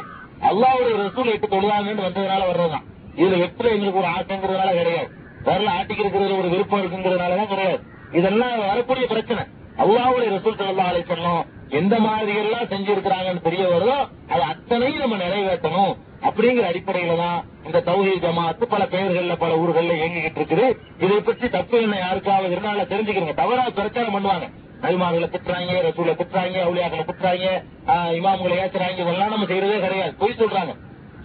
அல்லாஹ்வுடைய ரசூல் 8 தொழுதாங்கன்னு வந்ததுனால வர்றதுதான். இதுல 8 எங்களுக்கு ஒரு ஆசைங்கிறதுனால கிடையாது. வரல ஆட்டிக்கு இருக்கிறது ஒரு விருப்பம் இருக்குங்கிறதுனாலதான் கிடையாது. இதெல்லாம் வரக்கூடிய பிரச்சனை. அல்லாஹ்வுடைய ரசூல் ஸல்லல்லாஹு அலைஹி வஸல்லம் எந்த மாதிரி எல்லாம் செஞ்சிருக்கிறாங்கன்னு தெரிய வருதோ அது அத்தனையும் நம்ம நிறைவேற்றணும் அப்படிங்கிற அடிப்படையில தான் இந்த தௌஹீத் ஜமாஅத் பல பெயர்கள்ல பல ஊர்கள்ல இயங்கிக்கிட்டு இருக்குது. இதை பற்றி தப்பு என்ன யாருக்காவது இருந்தாலும் தெரிஞ்சுக்கிறீங்க. தவறா பிரச்சாரம் பண்ணுவாங்க. நபிமார்களை திட்டுறாங்க, ரசூலை திட்டுறாங்க, அவுலியாக்களை திட்டுறாங்க, இமாம்களை ஏற்றுறாங்க. இதெல்லாம் நம்ம செய்யறதே கிடையாது. பொய் சொல்றாங்க.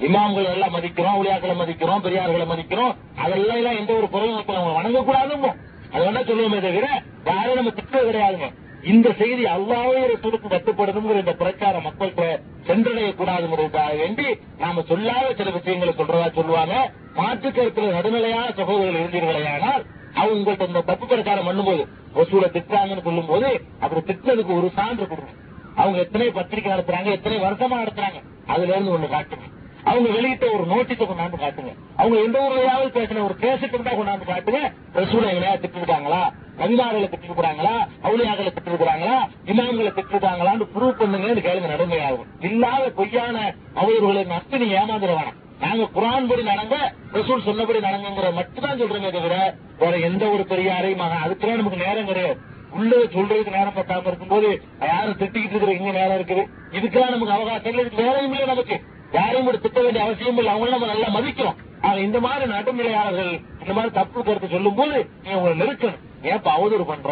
இமாம்கள் எல்லாம் மதிக்கிறோம், அவுலியாக்களை மதிக்கிறோம், பெரியார்களை மதிக்கிறோம். அதெல்லாம் எந்த ஒரு குறையும் வணங்கக்கூடாதுங்க. அது வேணா சொல்லுவோமே தவிர யாரையும் நம்ம திட்டவே கிடையாதுங்க. இந்த செய்தி அல்லாஹ்வே ரசூலுக்கு கட்டுப்படுதுங்கிற இந்த பிரச்சாரம் மக்களுக்கு சென்றடையக்கூடாதுங்கிறதுக்காக வேண்டி நாம சொல்லாத சில விஷயங்களை சொல்றதா சொல்லுவாங்க. மாற்று கருத்துல நடுநிலையான சகோதரர்கள் இருந்தீர்களேயானால் அவங்க உங்கள்கிட்ட இந்த தப்பு பிரச்சாரம் பண்ணும்போது ரசூலை திட்டாங்கன்னு சொல்லும் போது அப்படி திட்டதுக்கு ஒரு சான்று கொடுங்க. அவங்க எத்தனை பத்திரிகை நடத்துறாங்க, எத்தனை வருஷமா நடத்துறாங்க, அதுல இருந்து ஒண்ணு காட்டுங்க. அவங்க வெளியிட்ட ஒரு நோட்டீஸை கொண்டாந்து காட்டுங்க. அவங்க எந்த ஊர்லயாவது பேசின ஒரு கேசட்டு தான் கொண்டாந்து காட்டுங்க. ரசூலை எங்களையா திட்டிருக்காங்களா, நபிமார்களை திட்டிருக்கிறாங்களா, அவுலியாக்களை திட்டிருக்கிறாங்களா, இமாம்களை திட்டிருக்காங்களான்னு ப்ரூவ் பண்ணுங்கன்னு கேளுங்க. நடுமையாகும். இல்லாத பொய்யான அவர்களை நட்டு நீ ஏமாந்துட வேணாம். நாங்க குர்ஆன் படி நடங்க, ரசூல் சொன்னபடி நடங்கிற மட்டும் தான் சொல்றோமே தவிர வேற எந்த ஒரு பெரியாரையும் அதுக்கெல்லாம் நமக்கு நேரம் கிடையாது. உள்ள சொல்றதுக்கு நேரம் பத்தாம இருக்கும்போது யாரும் திட்டிக்கிட்டு இருக்கிற இங்க நேரம் இருக்குது. இதுக்கெல்லாம் நமக்கு அவகாசம் இல்லை, இதுக்கு நேரம் இல்லை. நமக்கு யாரையும் கூட திட்ட வேண்டிய அவசியம் இல்லை. அவங்களும் நம்ம நல்லா மதிக்கிறோம். ஆனா இந்த மாதிரி நடுநிலையாளர்கள் இந்த மாதிரி தப்பு கருத்து சொல்லும் போது நீ உங்களை நெருக்கணும். ஏப்ப அவதூறு பண்ற,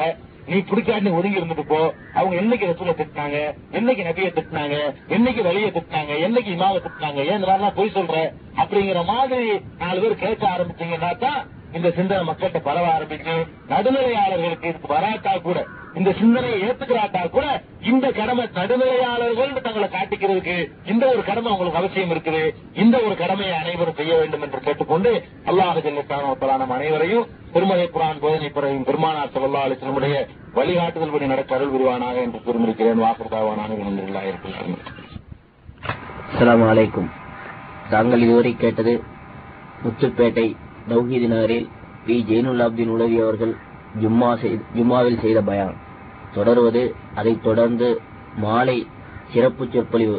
நீ பிடிக்காட்டு ஒதுங்கி இருந்துட்டு போ. அவங்க என்னைக்கு ரசூலை திட்டினாங்க, என்னைக்கு நபியை திட்டினாங்க, என்னைக்கு வலியை திட்டினாங்க, என்னைக்கு இமாவை திட்டினாங்க, ஏன் இந்த மாதிரிலாம் பொய் சொல்ற அப்படிங்கிற மாதிரி 4 பேர் கேட்க ஆரம்பிச்சீங்கன்னா தான் இந்த சிந்தனை மக்கள்கிட்ட பரவ ஆரம்பிச்சு நடுநிலையாளர்களுக்கு இதுக்கு வராட்டா கூட, இந்த சிந்தனையை ஏத்துக்கிறாட்டா கூட இந்த கடமை நடுநிலையாளர்கள் தங்களை காட்டிக்கிறதுக்கு இந்த ஒரு கடமை உங்களுக்கு அவசியம் இருக்குது. இந்த ஒரு கடமையை அனைவரும் செய்ய வேண்டும் என்று கேட்டுக்கொண்டு அல்லாஹ் ஜல்ல ஷானஹு நம் அனைவரையும் திருமறை குர்ஆன் போதனை பிறகு பெருமானார் ஸல்லல்லாஹு அலைஹி வஸல்லம் வழிகாட்டுதல் படி நடக்க அருள் புரிவானாக என்று கூறியிருக்கிறேன். வாக்குதாவானாக அல்ஹம்துலில்லாஹி ரப்பில் ஆலமீன். அஸ்ஸலாமு அலைக்கும். தாங்கள் இதுவரை கேட்டது முத்துப்பேட்டை தௌஹீத் நகரில் பி. ஜெயினுல்லாப்தீன் உலவி அவர்கள் ஜும்மாவில் செய்த பயான். தொடர்வது அதைத் தொடர்ந்து மாலை சிறப்பு சொற்பொழிவு.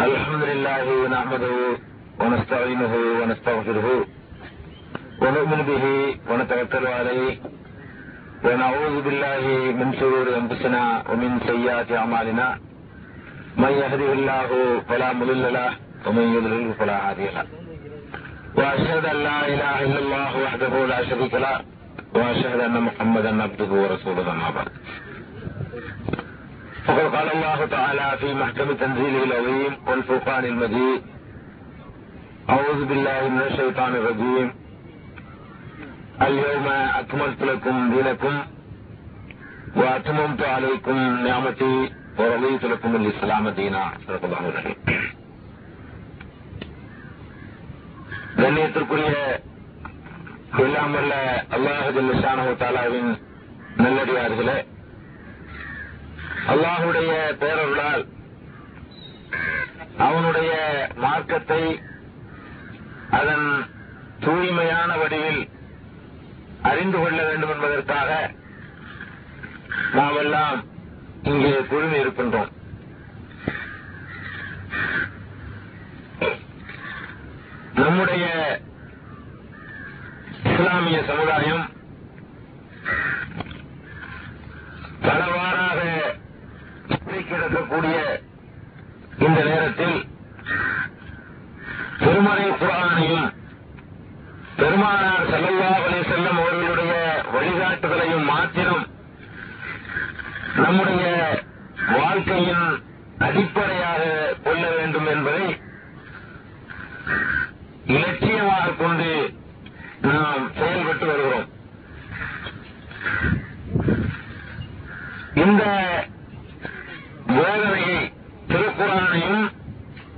அல்ஹம்துலில்லாஹி நஹ்மதுஹு வ நஸ்தஈனுஹு வ நஸ்தக்ஃபிருஹு வ நு'மினு பிஹி வ நதவக்கலு அலைஹி ونعوذ بالله من شرور أنفسنا ومن سيئات أعمالنا من يهده الله فلا مضل له ومن يضلل فلا هادي له وأشهد أن لا إله إلا الله وحده لا شريك له وأشهد أن محمدا عبده ورسوله أما بعد فقد قال الله تعالى في محكم تنزيله العظيم والفرقان المجيد أعوذ بالله من الشيطان الرجيم اليوم أكملت لكم دينكم وأتممت عليكم نعمتي ورضيت لكم الإسلام دينا. صدق الله العظيم. கண்ணியத்திற்குரிய எல்லாம் வல்ல அல்லாஹ் ஜல்ல ஷானஹு தஆலாவின் நல்லடியார்களே, அல்லாஹ்வுடைய பேரருளால் அவனுடைய மார்க்கத்தை அதன் தூய்மையான வடிவில் அறிந்து கொள்ள வேண்டும் என்பதற்காக நாம் எல்லாம் இங்கே குழுமி இருக்கின்றோம். நம்முடைய இஸ்லாமிய சமுதாயம் பலவாறாக கிடக்கக்கூடிய இந்த நேரத்தில் திருமறை குர்ஆனையும் பெருமானார் ஸல்லல்லாஹு அலைஹி வஸல்லம் அவர்களுடைய வழிகாட்டுதலையும் மாத்திரம் நம்முடைய வாழ்க்கையின் அடிப்படையாக கொள்ள வேண்டும் என்பதை இலட்சியமாக கொண்டு நாம் செயல்பட்டு வருகிறோம். இந்த போதனையை திருக்குர்ஆனையும்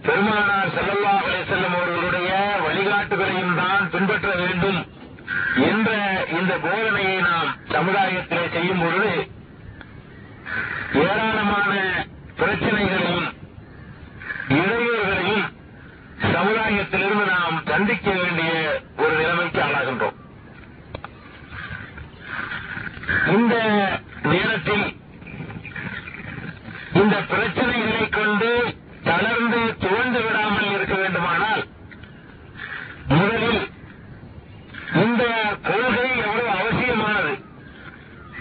பெருமானார் ஸல்லல்லாஹு அலைஹி வஸல்லம் அவர்களுடைய வழிகாட்டுதலையும் தான் பின்பற்ற வேண்டும் என்ற இந்த போதனையை நாம் சமுதாயத்திலே செய்யும் பொழுது ஏராளமான பிரச்சனைகளையும் இடையூறுகளையும் சமுதாயத்திலிருந்து நாம் சந்திக்க வேண்டிய ஒரு நிலைமைக்கு ஆளாகின்றோம். இந்த நேரத்தில் இந்த பிரச்சனைகளை கொண்டு தளர்ந்து துவண்டு விடாமல் இருக்க வேண்டுமானால் முதலில் இந்த கொள்கை எவ்வளவு அவசியமானது,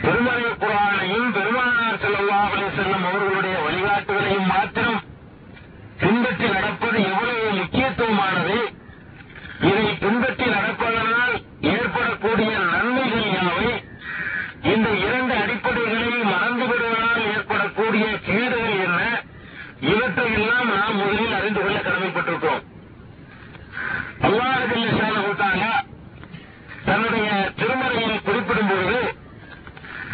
திருமறை குர்ஆனையும் பெருமானார் ஸல்லல்லாஹு அலைஹி வஸல்லம் அவர்களுடைய வழிகாட்டுதலையும் மாத்திரம் பின்பற்றி நடப்பது எவ்வளவு முக்கியத்துவமானது, இதை பின்பற்றி நடப்பதனால் ஏற்படக்கூடிய நன்மைகள் யாவை, இந்த இரண்டு அடிப்படைகளை மறந்து விடுவதால் ஏற்படக்கூடிய கேடுகள் என்ன, இவற்றையெல்லாம் நாம் முதலில் அறிந்து கொள்ள கடமைப்பட்டிருக்கிறோம். அல்லாஹ் ஜல்ல ஷானஹு தஆலா தன்னுடைய திருமறையில் குறிப்பிடும் பொழுது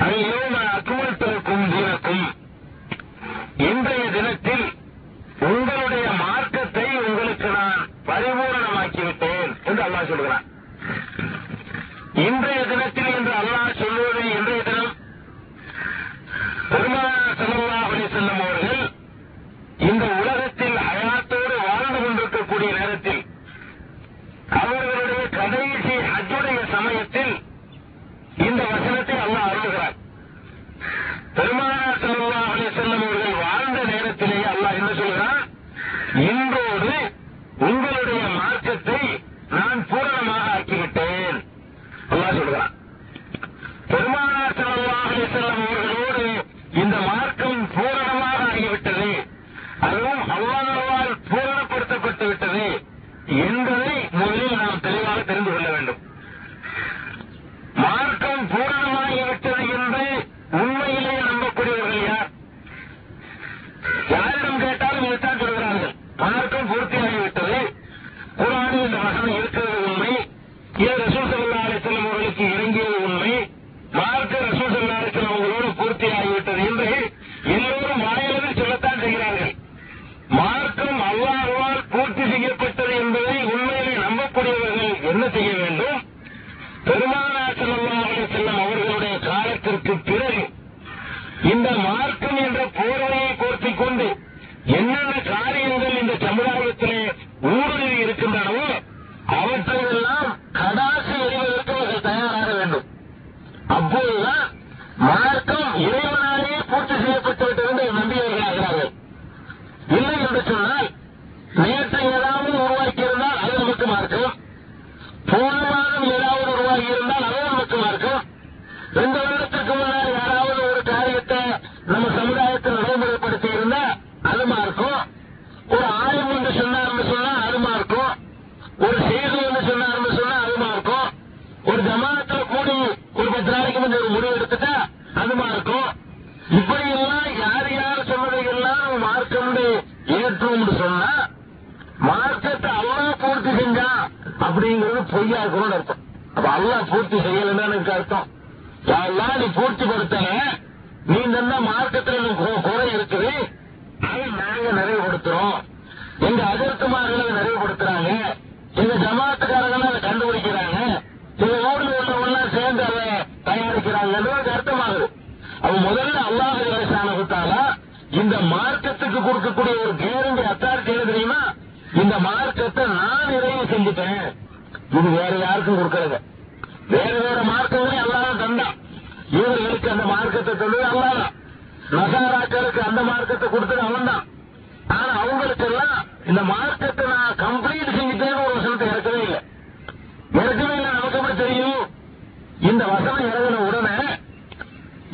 அல்-யௌம அக்மல்து லக்கும் தீனக்கும், இன்றைய தினத்தில் உங்களுடைய மார்க்கத்தை உங்களுக்கு நான் பரிபூரணமாக்கிவிட்டேன் என்று அல்லாஹ் சொல்கிறான். இன்றைய தினத்தில் என்று அல்லாஹ் சொல்வது இன்றைய தினம் பெருமானார் ஸல்லல்லாஹு அலைஹி வஸல்லம் அவர்கள் இந்த உலகத்தில் ஹயாத்தோடு வாழ்ந்து கொண்டிருக்கக்கூடிய நேரத்தில் அவர்களுடைய கடைசி ஹஜ்ஜுடைய சமயத்தில் இந்த வசனத்தை அல்லாஹ் அருளுகிறார். பெருமானார் ஸல்லல்லாஹு அலைஹி வஸல்லம் அவர்கள் வாழ்ந்த நேரத்திலேயே அல்லாஹ் என்ன சொல்கிறான், இன்றோடு உங்களுடைய மார்க்கத்தை நான் பூரணமாக ஆக்கிவிட்டேன் அல்லாஹ் சொல்கிறான். பெருமானார் ஸல்லல்லாஹு அலைஹி வஸல்லம் அவர்களோடு இந்த மார்க்கம் பூரணமாக ஆகிவிட்டது, அதுவும் அல்லாஹ்வால் பூரணப்படுத்தப்பட்டு விட்டது என்பதை முதலில் நாம் தெளிவாக தெரிந்து கொள்ள வேண்டும். மார்க்கம் பூரணமாகிவிட்டது என்று உண்மையிலேயே நம்பக்கூடியவர்கள் யார்? யாரிடம் கேட்டாலும் இதைத்தான் சொல்கிறார்கள், மார்க்கம் பூர்த்தியாகிவிட்டது, குர்ஆனில் இந்த வசனம் இருக்கிறது உண்மை, இது ரசூல் ஸல்லல்லாஹு அலைஹி வஸல்லம் அவர்களுக்கு இறங்கியது உண்மை, மார்க்க ரசூல் ஸல்லல்லாஹு அலைஹி வஸல்லம் அவர்களோடு பூர்த்தியாகிவிட்டது என்று எல்லோரும் வாயளவில் சொல்லத்தான் செய்கிறார்கள். மார்க்கம் அல்லாஹ்வால் பூர்த்தி செய்யப்பட்டது என்பதை உண்மையிலே நம்பக்கூடியவர்கள் என்ன செய்ய வேண்டும்? பெருமானார் ஸல்லல்லாஹு அலைஹி வஸல்லம் அவர்களுடைய காலத்திற்கு பிறகு இந்த மார்க்கம் என்ற போர்வையை கோர்த்திக் கொண்டு என்னென்ன காரியங்கள் இந்த சமுதாயத்திலே ஊடுருவி இருக்கின்றனவோ அவற்றையெல்லாம் கடாசி எறிவதற்கு அவர்கள் தயாராக வேண்டும். அப்போதுதான் மார்க்கம் இறைவனாலே பூர்த்தி செய்யப்பட்டுவிட்டது என்று நம்பியவர்களாகிறார்கள். இல்லை என்று சொன்னால் நேற்று ஏதாவது உருவாக்கியிருந்தால் அது நமக்கு மார்க்கம், போன மாதம் ஏதாவது உருவாகி இருந்தால் அது நமக்கு மார்க்கம், 2 வருடத்திற்கு முன்னால் யாராவது ஒரு காரியத்தை நம்ம சமுதாயத்தில் நடைமுறைப்படுத்தி இருந்தா அது மார்க்கம், ஒரு ஆய்வு என்று சொன்னார்னு சொன்னா அது மார்க்கம், ஒரு செய்தி என்று சொன்னார்னு சொன்னா அது மார்க்கம், ஒரு ஜமாத்துல கூடி ஒரு 10 நாளைக்கு முந்தைய ஒரு முடிவு எடுத்துட்டா அது மார்க்கம். இப்படி எல்லாம் யார் யார் சொன்னதையெல்லாம் மார்க்கம் ஏற்றும் சொன்னா மார்க்கத்தை அல்லாஹ் பூர்த்தி செஞ்சா அப்படிங்கிறது பொய்யா இருக்கணும்னு அர்த்தம். அப்ப அல்லாஹ் பூர்த்தி செய்யலன்னு எனக்கு அர்த்தம். யாரெல்லாம் நீ பூர்த்தி படுத்தல, நீ இந்த மார்க்கத்தில் குறை இருக்குது, அதை நாங்க நிறைவுபடுத்துறோம், எங்க அதிர்த்துமார்கள் அதை நிறைவுபடுத்துறாங்க, எங்க ஜமாத்துக்காரர்கள் அதை கண்டுபிடிக்கிறாங்க, எங்க ஊர்ல உள்ளவங்க சேர்ந்து அதை தயாரிக்கிறாங்க அர்த்தமாகுது. அவ முதல்ல அல்லாஹ் ஸுப்ஹானஹு வ தஆலா இந்த இந்த மார்க்கத்துக்கு கொடுக்கக்கூடிய ஒரு கேரண்டி அத்தாரிட்டி என்ன தெரியுமா? இந்த மார்க்கத்தை நான் நிறைவு செஞ்சுட்டேன். இது வேற யாருக்கும் கொடுக்கறது. வேற வேற மார்க்கங்களே அல்லாஹ் தந்தான். இவர்களுக்கு அந்த மார்க்கத்தை தந்தது அல்லாஹ் தான். நசாராக்களுக்கு அந்த மார்க்கத்தை கொடுத்தது அவன் தான். ஆனா அவங்களுக்கு எல்லாம் இந்த மார்க்கத்தை நான் கம்ப்ளீட் செஞ்சுட்டேன்னு ஒரு வசனத்தை இறக்கவே இல்லை. நமக்கு எப்படி தெரியும்? இந்த வசனம் இறங்கின உடனே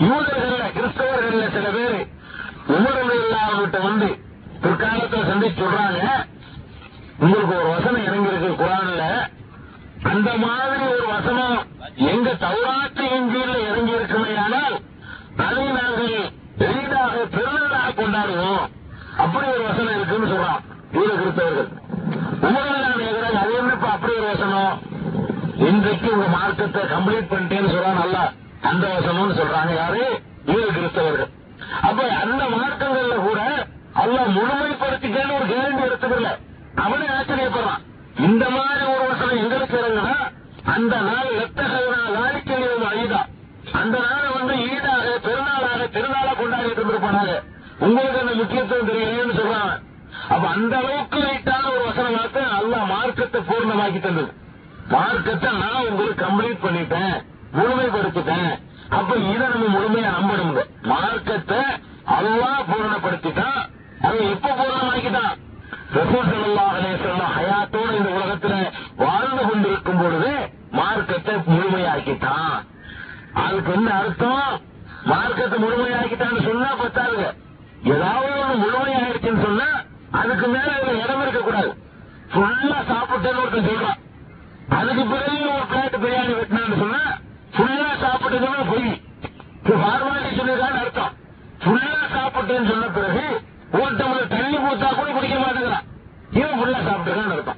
யூதர்கள்ல கிறிஸ்தவர்கள்ல சில பேர் உமர் இல்லாமட்ட வந்து பிற்காலத்தை சந்திச்சு சொல்றாங்க, உங்களுக்கு ஒரு வசனம் இறங்கியிருக்கு குர்ஆன்ல, அந்த மாதிரி ஒரு வசனம் எங்க தௌராத்து இன்ஜீல்ல இறங்கி இருக்குமே, ஆனால் அதை நாங்கள் எளிதாக பெருநாளாக கொண்டாடுவோம். அப்படி ஒரு வசனம் இருக்குன்னு சொல்றான் யூத கிறிஸ்தவர்கள். உமரெல்லாம் கேட்கிறாங்க, அது என்னப்பா அப்படி ஒரு வசனம்? இன்றைக்கு உங்க மார்க்கத்தை கம்ப்ளீட் பண்ணிட்டேன்னு சொல்றான் அல்ல, அந்த வசனம்னு சொல்றாங்க. யாரு? யூத கிறிஸ்தவர்கள். அப்ப அந்த மார்க்கங்கள்ல கூட அல்லாஹ் முழுமைப்படுத்திட்டேன்னு ஒரு கேரண்டி எடுத்துக்கல. அவனே ஆச்சரியப்படுறான். இந்த மாதிரி ஒரு வசனம் எங்களுக்கு இறங்குனா அந்த நாள் எத்தகைய நாளிக்கையும் அழிதா, அந்த நாளை வந்து ஈடாக பெருநாளாக திருநாளா கொண்டாடிட்டு இருந்திருப்பாங்க. உங்களுக்கு அந்த முக்கியத்துவம் தெரியலன்னு சொல்றாங்க. அப்ப அந்த அளவுக்கு லைட்டான ஒரு வசனம் பார்த்து அல்லாஹ் மார்க்கத்தை பூர்ணமாக்கி தந்தது. மார்க்கத்தை நான் உங்களுக்கு கம்ப்ளீட் பண்ணிட்டேன், முழுமைப்படுத்திட்டேன். அப்ப இதை நம்ம முழுமையா நம்பணும். மார்க்கத்தை அல்லாஹ் பூர்ணப்படுத்திட்டான். அவன் எப்ப பூர்ணமாக்கிட்டான்? ரசூல் ஸல்லல்லாஹு அலைஹி வஸல்லம் ஹயாத்தோடு இந்த உலகத்துல வாழ்ந்து கொண்டிருக்கும் பொழுது மார்க்கத்தை முழுமையாக்கிட்டான். அதுக்கு என்ன அர்த்தம்? மார்க்கத்தை முழுமையாக்கிட்டான்னு சொன்னா பத்தாதுங்க. ஏதாவது ஒண்ணு முழுமையாயிருச்சுன்னு சொன்னா அதுக்கு மேல இடம் இருக்கக்கூடாது. ஃபுல்லா சாப்பிட்டேன்னு ஒருத்தன் சொல்றான், அதுக்கு பிறகு ஒரு பிளேட் பிரியாணி வெட்டினான்னு சொன்னா ஃபுல்லா சாப்பிட்டதுன்னு பொய், ஃபார்மாலிட்டி சொல்லிருக்கான்னு அர்த்தம். ஃபுல்லா சாப்பிட்டேன்னு சொன்ன பிறகு ஒரு டம்ளர் தண்ணி கொடுத்தா கூட குடிக்க மாட்டேங்கிறான், இவன் ஃபுல்லா சாப்பிட்டுருக்கான்னு அர்த்தம்.